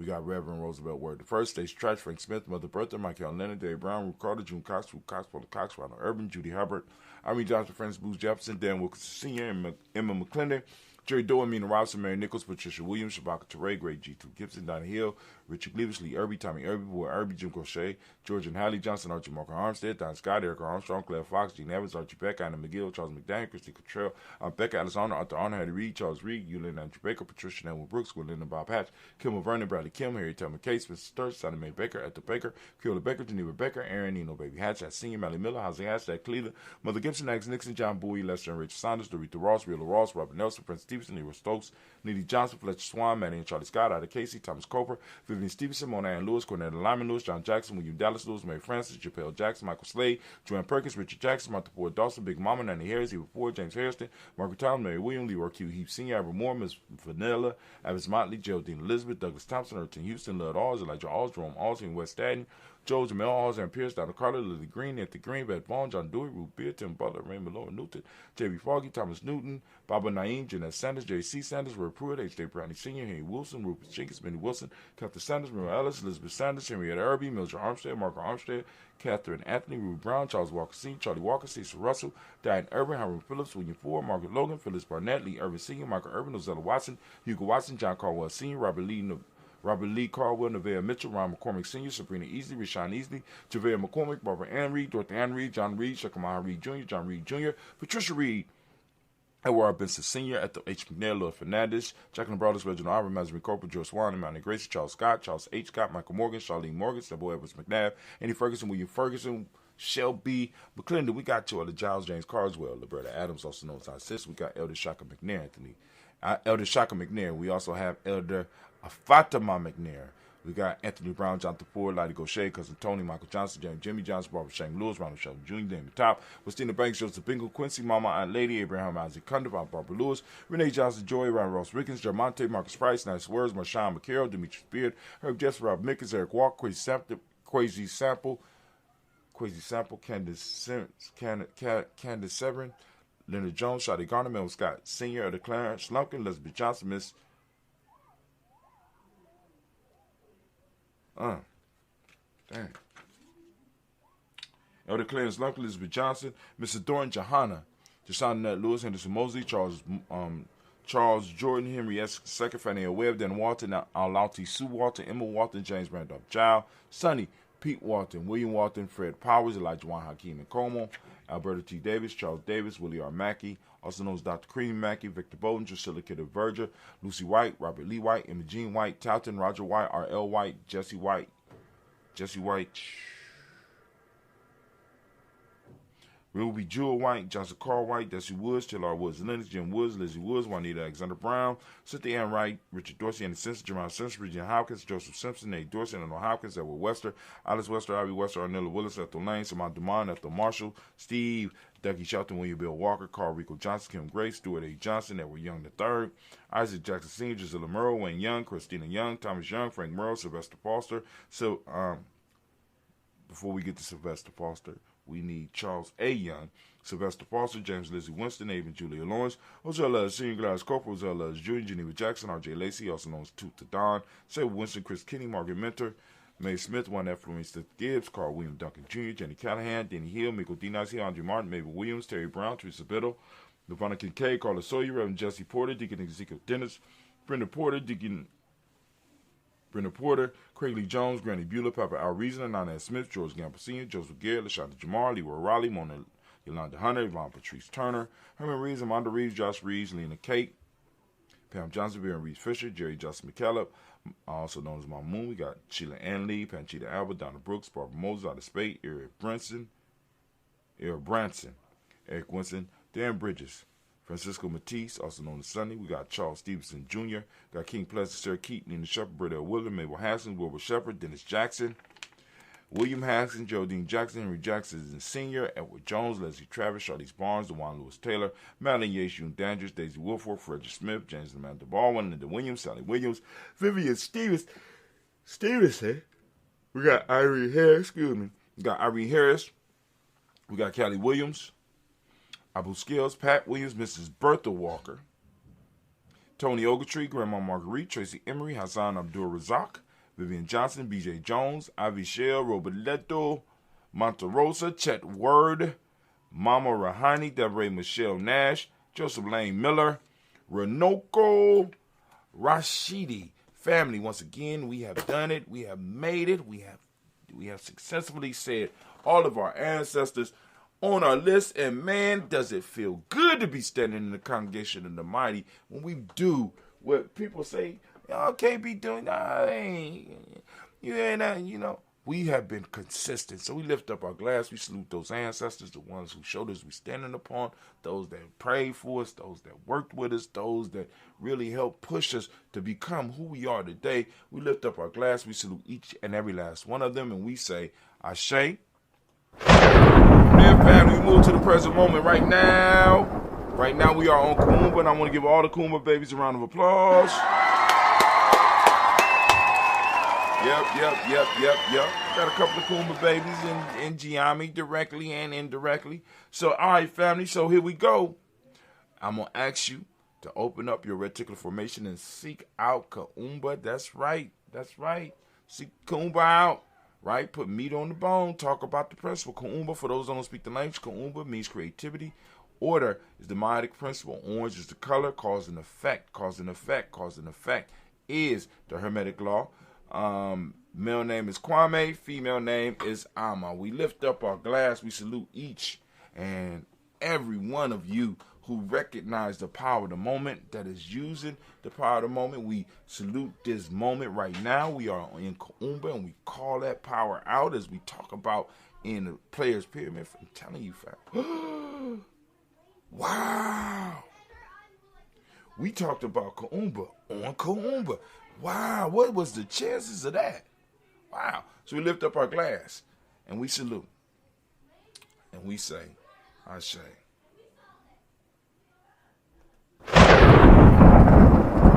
got Reverend Roosevelt Word the First, Stacey Trash, Frank Smith, Mother Bertha, Michael Leonard, Dave Brown, Ruth Carter, June Cox, Paula Cox, Ronald Urban, Judy Hubbard, Irene Johnson, Francis Booth Jefferson, Dan Wilkinson Sr., Emma McClendon, Jerry Doe, Mina Robinson, Mary Nichols, Patricia Williams, Shabaka Teray, Greg G2 Gibson, Donna Hill, Richard Gleavis, Lee Irby, Tommy Irby, Boy Irby, Jim Crochet, George and Hallie Johnson, Archie Marker Armstead, Don Scott, Erica Armstrong, Claire Fox, Gene Evans, Archie Beck, Anna McGill, Charles McDaniel, Christy Cottrell, Becca Alexander, Arthur Arnold, Hattie Reed, Charles Reed, Eulene Andrew Baker, Patricia Nelwyn Brooks, Gwendolyn and Bob Hatch, Kim Vernon, Bradley Kim, Harry Tubman Case, Mr. Sturz, Sonny Mae Baker, Etta Baker, Keola Baker, Geneva Baker, Aaron Nino, Baby Hatch, Senior, Mally Miller, Hosey Hatch, Cleveland, Mother Gibson, Alex Nixon, John Bowie, Lester and Richard Saunders, Dorita Ross, Rilla Ross, Robert Nelson, Prince Stevenson, Leroy Stokes, Needy Johnson, Fletcher Swan, Manny and Charlie Scott, Ida Casey, Thomas Coper, Vivian Stevenson, Mona Ann Lewis, Cornetta Lyman Lewis, John Jackson, William Dallas Lewis, Mary Francis, Japel Jackson, Michael Slade, Joanne Perkins, Richard Jackson, Martha Ford Dawson, Big Mama, Nanny Harris, Eva Ford, James Harrison, Margaret Town, Mary William, Leroy Q. Heath Sr., Ivor Moore, Miss Vanilla, Avis Motley, Geraldine Elizabeth, Douglas Thompson, Erton Houston, Lud Alls, Elijah Alls, Jerome Alls, in West Staten, Joe Jamel Alls, and Pierce, Donna Carter, Lily Green, Anthony Green, Beth Vaughn, John Dewey, Ruth Beard, Tim Butler, Raymond Lower Newton, J.B. Foggy, Thomas Newton, Baba Naeem, Jeanette Sanders, J.C. Sanders, Roy Pruitt, H.J. Brownie Sr., Henry Wilson, Rufus Jenkins, Benny Wilson, Captain Sanders, Miriam Ellis, Elizabeth Sanders, Henrietta Irby, Mildred Armstead, Margaret Armstead, Catherine Anthony, Ruth Brown, Charles Walker Sr., Charlie Walker, Cecil Russell, Diane Urban, Howard Phillips, William Ford, Margaret Logan, Phyllis Barnett, Lee Irvin Sr., Michael Urban, Ozella Watson, Hugo Watson, John Caldwell Sr., Robert Lee Caldwell, Nevaeh Mitchell, Ron McCormick Sr., Sabrina Easley, Rashawn Easley, Javea McCormick, Barbara Ann Reed, Dorothy Ann Reed, John Reed, Shekamaha Reed Jr., John Reed Jr., Patricia Reed, Edward Benson Sr., Ethel H. McNair, Lloyd Fernandez, Jacqueline Brothers, Reginald Albert, Mazarin Corporal, George Swan, Emmanuel Gracie, Charles Scott, Charles H. Scott, Michael Morgan, Charlene Morgan, Sabo Edwards McNabb, Andy Ferguson, William Ferguson, Shelby McClendon. We got two other Giles James Carswell, Liberta Adams, also known as our sis. We got Elder Shaka McNair, Anthony. Elder Shaka McNair. We also have Elder Fatima McNair. We got Anthony Brown, Jonathan Ford, Lottie Gaucher, Cousin Tony, Michael Johnson, James Jimmy Johnson, Barbara Shane Lewis, Ronald Shelton Jr., Damon Top, Christina Banks, Joseph Bingle, Quincy, Mama, Aunt Lady, Abraham Isaac Cunder, Barbara Lewis, Renee Johnson, Joy, Ryan Ross Rickens, Jermonte, Marcus Price, Nice Words, Marshawn McCarroll, Demetrius Beard, Herb Jess, Rob Mickens, Eric Walker, Quasi Sample, Candace Severin, Leonard Jones, Shotty Garner, Mel Scott Sr., Elder Clarence Lumpkin, Elizabeth Johnson, Miss Dang. Elder Clarence Lumpkin, Elizabeth Johnson, Mr. Doran Johanna, Deshaun Nett Lewis, Henderson Mosley, Charles Jordan, Henry S. Second, Fannie Webb, Dan Walton, Alauti Sue Walton, Emma Walton, James Randolph Giles, Sonny, Pete Walton, William Walton, Fred Powers, Elijah Juan Hakeem and Como, Alberta T. Davis, Charles Davis, Willie R. Mackey, also known as Dr. Cream Mackey, Victor Bowden, Drusilla Kidder Verger, Lucy White, Robert Lee White, Emma Jean White, Towton, Roger White, R.L. White, Jesse White, Ruby Jewel White, Johnson Carl White, Desi Woods, Taylor Woods, Lennox, Jim Woods, Lizzie Woods, Juanita Alexander Brown, Cynthia Ann Wright, Richard Dorsey, Andy Simpson, Jeremiah Simpson, Regina Hopkins, Joseph Simpson, Nate Dorsey, Eleanor Hopkins, Edward Wester, Alice Wester, Ivy Wester, Arnella Willis, Ethel Lane, Samantha Dumont, Ethel Marshall, Steve, Dougie Shelton, William Bill Walker, Carl Rico Johnson, Kim Grace, Stuart A. Johnson, Edward Young III, Isaac Jackson Sr., Gisela Murrow, Wayne Young, Christina Young, Thomas Young, Frank Murrow, Sylvester Foster. So, before we get to Sylvester Foster, we need Charles A. Young, Sylvester Foster, James Lizzie Winston, Ava Julia Lawrence, Ozella Senior Glass Corporal, Ozella Jr., Geneva Jackson, R.J. Lacey, also known as Toot to Don, Sarah Winston, Chris Kinney, Margaret Mentor, Mae Smith, One F. Steph Gibbs, Carl William Duncan Jr., Jenny Callahan, Denny Hill, Michael Dinas Hill, Andre Martin, Mabel Williams, Terry Brown, Teresa Biddle, Nirvana Kincaid, Carla Sawyer, Reverend Jesse Porter, Deacon Ezekiel Dennis, Brenda Porter, Craig Lee Jones, Granny Bueller, Papa Al Reasoner, Nana Smith, George Gamble Sr., Joseph Garrett, LaShonda Jamar, Leroy Raleigh, Mona Yolanda Hunter, Yvonne Patrice Turner, Herman Reeves, Amanda Reeves, Josh Reeves, Lena Kate, Pam Johnson, Baron Reeves Fisher, Jerry Justin McKellop, also known as Mom Moon. We got Sheila Ann Lee, Panchita Albert, Donna Brooks, Barbara Moses, Out of Spade, Eric Branson, Eric Winston, Dan Bridges, Francisco Matisse, also known as Sonny. We got Charles Stevenson Jr., got King Pleasant, Sarah Keaton, Nina Shepard, Britta William, Mabel Haskins, Wilbur Shepard, Dennis Jackson, William Haskins, Geraldine Jackson, Henry Jackson Sr., Edward Jones, Leslie Travis, Charlize Barnes, DeJuan Lewis Taylor, Madeline Yates, June Dandridge, Daisy Wilfork, Frederick Smith, James Amanda Baldwin, Linda Williams, Sally Williams, Vivian Stevenson. We got Irene Harris, We got Irene Harris. We got Callie Williams, Abu Skills, Pat Williams, Mrs. Bertha Walker, Tony Ogletree, Grandma Marguerite, Tracy Emery, Hassan Abdul Razak, Vivian Johnson, BJ Jones, Ivy Shell, Roberto Monterosa, Chet Word, Mama Rahani, Deborah Michelle Nash, Joseph Lane Miller, Renoko Rashidi. Family, once again, we have done it. We have made it. We have successfully said all of our ancestors on our list, and man, does it feel good to be standing in the congregation of the mighty when we do what people say, y'all can't be doing. We have been consistent. So we lift up our glass. We salute those ancestors, the ones who showed us we standing upon, those that prayed for us, those that worked with us, those that really helped push us to become who we are today. We lift up our glass. We salute each and every last one of them, and we say, Ashe. Then, family, we move to the present moment right now. Right now, we are on Kuumba, and I want to give all the Kuumba babies a round of applause. Yep. Got a couple of Kuumba babies in Giami, directly and indirectly. So, all right, family, so here we go. I'm going to ask you to open up your reticular formation and seek out Kuumba. That's right. Seek Kuumba out. Right? Put meat on the bone. Talk about the principle. Kuumba, for those who don't speak the language, Kuumba means creativity. Order is the myotic principle. Orange is the color. Cause and effect. Cause and effect is the Hermetic law. Male name is Kwame. Female name is Ama. We lift up our glass. We salute each and every one of you who recognize the power of the moment, that is using the power of the moment. We salute this moment right now. We are in Kuumba, and we call that power out as we talk about in the Players Pyramid. I'm telling you, fam. Wow. We talked about Kuumba on Kuumba. Wow, what was the chances of that? Wow. So we lift up our glass, and we salute. And we say, Ashe.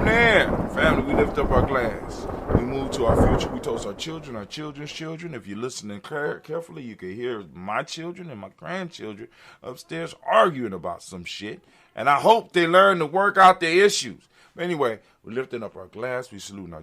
Now, family, we lift up our glass. We move to our future. We toast our children, our children's children. If you're listening carefully, you can hear my children and my grandchildren upstairs arguing about some shit. And I hope they learn to work out their issues. But anyway, we're lifting up our glass. We salute our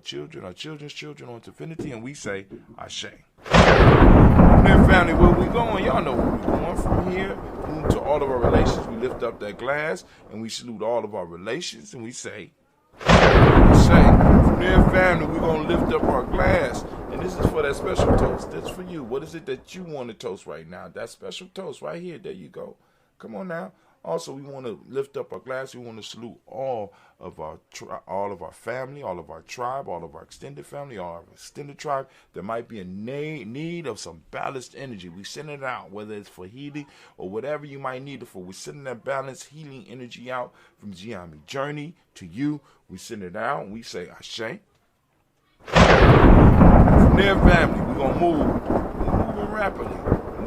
children's children on to infinity, and we say, Ashe. Now, family, where we going? Y'all know where we're going from here. Move to all of our relations. We lift up that glass, and we salute all of our relations, and we say, from there, family, we're going to lift up our glass. And this is for that special toast. That's for you. What is it that you want to toast right now? That special toast right here. There you go. Come on now. Also, we want to lift up our glass. We want to salute all of our family, all of our tribe, all of our extended family, all of our extended tribe that might be in need of some balanced energy. We send it out, whether it's for healing or whatever you might need it for. We're sending that balanced healing energy out from Giami Journey to you. We send it out, and we say, Ashe. From there, family, we're going to move. We're moving rapidly.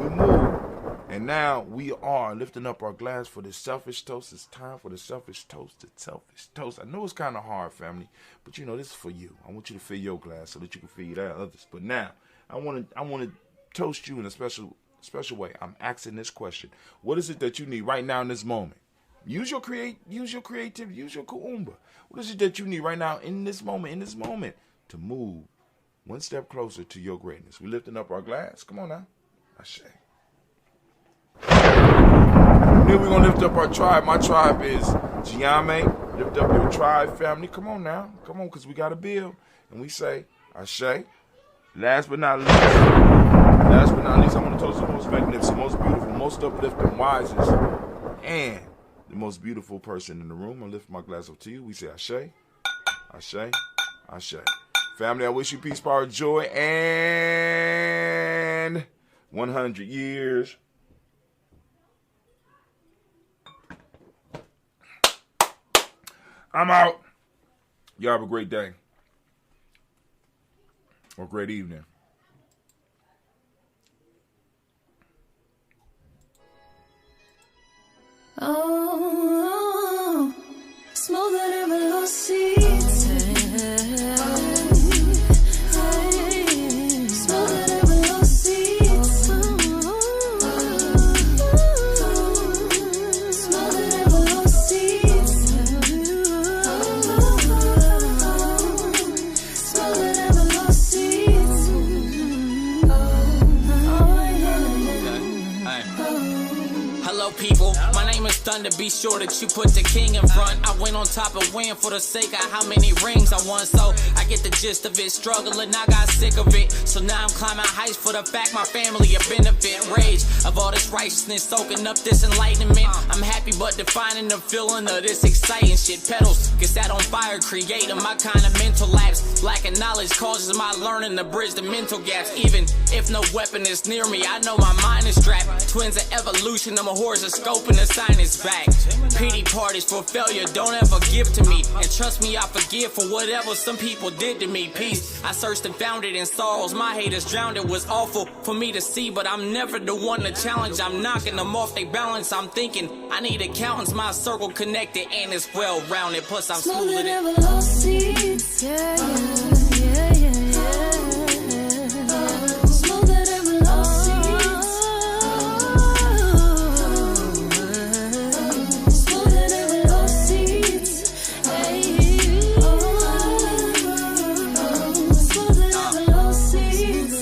We move. And now we are lifting up our glass for the selfish toast. It's time for the selfish toast. The selfish toast. I know it's kind of hard, family, but you know this is for you. I want you to fill your glass so that you can feed others. But now I want to toast you in a special way. I'm asking this question: what is it that you need right now in this moment? Use your creativity. Use your Kuumba. What is it that you need right now in this moment to move one step closer to your greatness? We're lifting up our glass. Come on now, Ashe. Then we're going to lift up our tribe. My tribe is Giame. Lift up your tribe, family. Come on now. Come on, because we got to build. And we say, Ashe. Last but not least, I want to toast the most magnificent, most beautiful, most uplifting, wisest, and the most beautiful person in the room. I lift my glass up to you. We say, Ashe, Ashe, Ashe. Family, I wish you peace, power, joy, and 100 years. I'm out. Y'all have a great day. Or great evening. Oh, smoother than willow seeds. Smoother than willow seeds. Smoother than willow seeds. Smoother than willow seeds. Hello, people. My name is Thunder. Be sure that you put the king in front. I went on top and win for the sake of how many rings I won. So I get the gist of it. Struggling, I got sick of it. So now I'm climbing heights for the fact my family a benefit. Rage of all this righteousness, soaking up this enlightenment. I'm happy but defining the feeling of this exciting shit. Pedals get set on fire, creating my kind of mental lapse. Lacking knowledge causes my learning to bridge the mental gaps. Even if no weapon is near me, I know my mind is strapped. Twins of evolution, I'm a horse of scope and the sign is back. Pity parties for failure, don't ever give to me. And trust me, I forgive for whatever some people did to me. Peace, I searched and found it in sorrows. My haters drowned, it was awful for me to see, but I'm never the one to challenge. I'm knocking them off they balance. I'm thinking I need accountants, my circle connected and it's well rounded. Plus I'm smoother than willow seeds. Yeah, yeah, yeah, yeah, yeah. Smoother than willow seeds. Smoother than willow seeds. Hey. Smoother than willow seeds.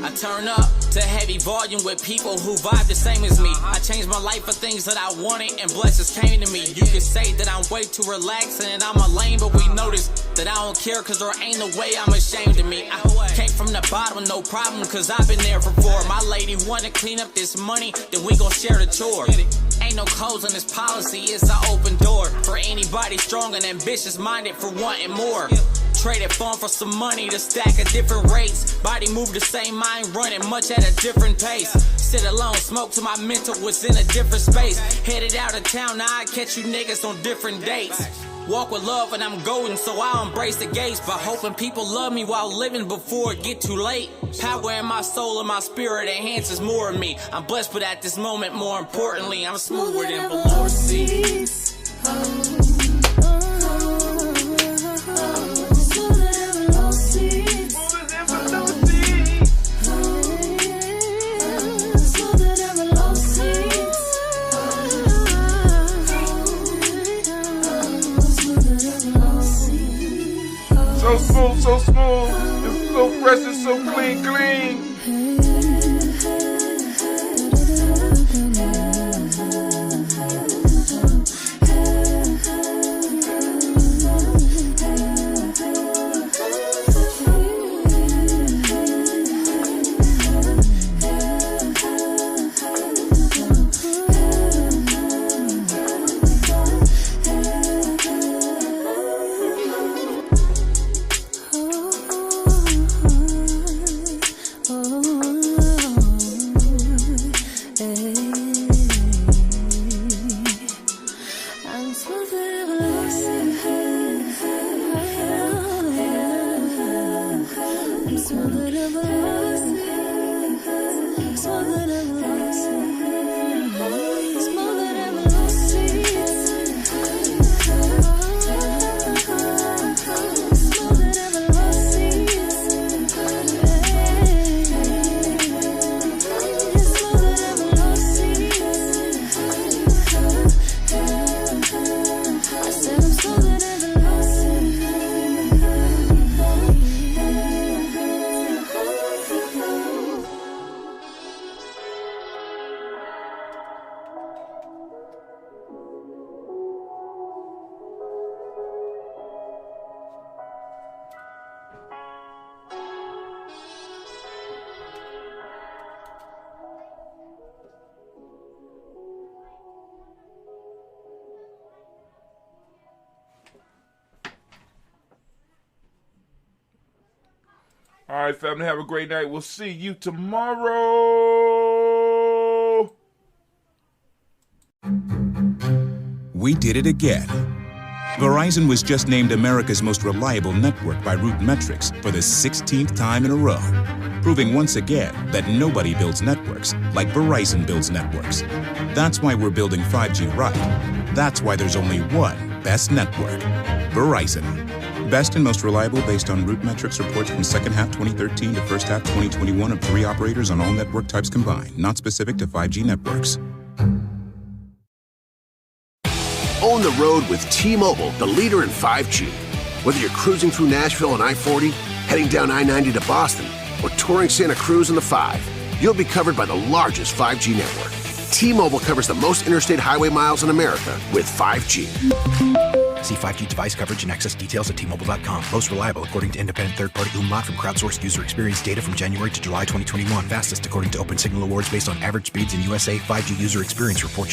I turn turn up to heavy volume with people who vibe the same as me. I changed my life for things that I wanted and blessings came to me. You could say that I'm way too relaxed and I'm a lame, but we notice that I don't care cause there ain't no way I'm ashamed of me. I came from the bottom, no problem, cause I've been there before. My lady wanna clean up this money, then we gon' share the chore. Ain't no codes on this policy, it's an open door for anybody strong and ambitious minded for wanting more. Traded fun for some money to stack at different rates. Body move the same, mind running much at a different pace. Sit alone, smoke till my mental was in a different space. Headed out of town, now I catch you niggas on different dates. Walk with love and I'm golden, so I'll embrace the gates. But hoping people love me while living before it get too late. Power in my soul and my spirit enhances more of me. I'm blessed, but at this moment, more importantly, I'm smoother than velour seeds. So smooth, so smooth. It's so fresh, it's so clean, clean. All right, family, have a great night. We'll see you tomorrow. We did it again. Verizon was just named America's most reliable network by Root Metrics for the 16th time in a row, proving once again that nobody builds networks like Verizon builds networks. That's why we're building 5G right. That's why there's only one best network, Verizon. Best and most reliable based on Root Metrics reports from second half 2013 to first half 2021 of 3 operators on all network types combined, not specific to 5G networks. Own the road with T-Mobile, the leader in 5G. Whether you're cruising through Nashville on I-40, heading down I-90 to Boston, or touring Santa Cruz in the 5, you'll be covered by the largest 5G network. T-Mobile covers the most interstate highway miles in America with 5G. See 5G device coverage and access details at T-Mobile.com. Most reliable according to independent third-party Umlaut from crowdsourced user experience data from January to July 2021. Fastest according to Open Signal Awards based on average speeds in USA. 5G user experience reports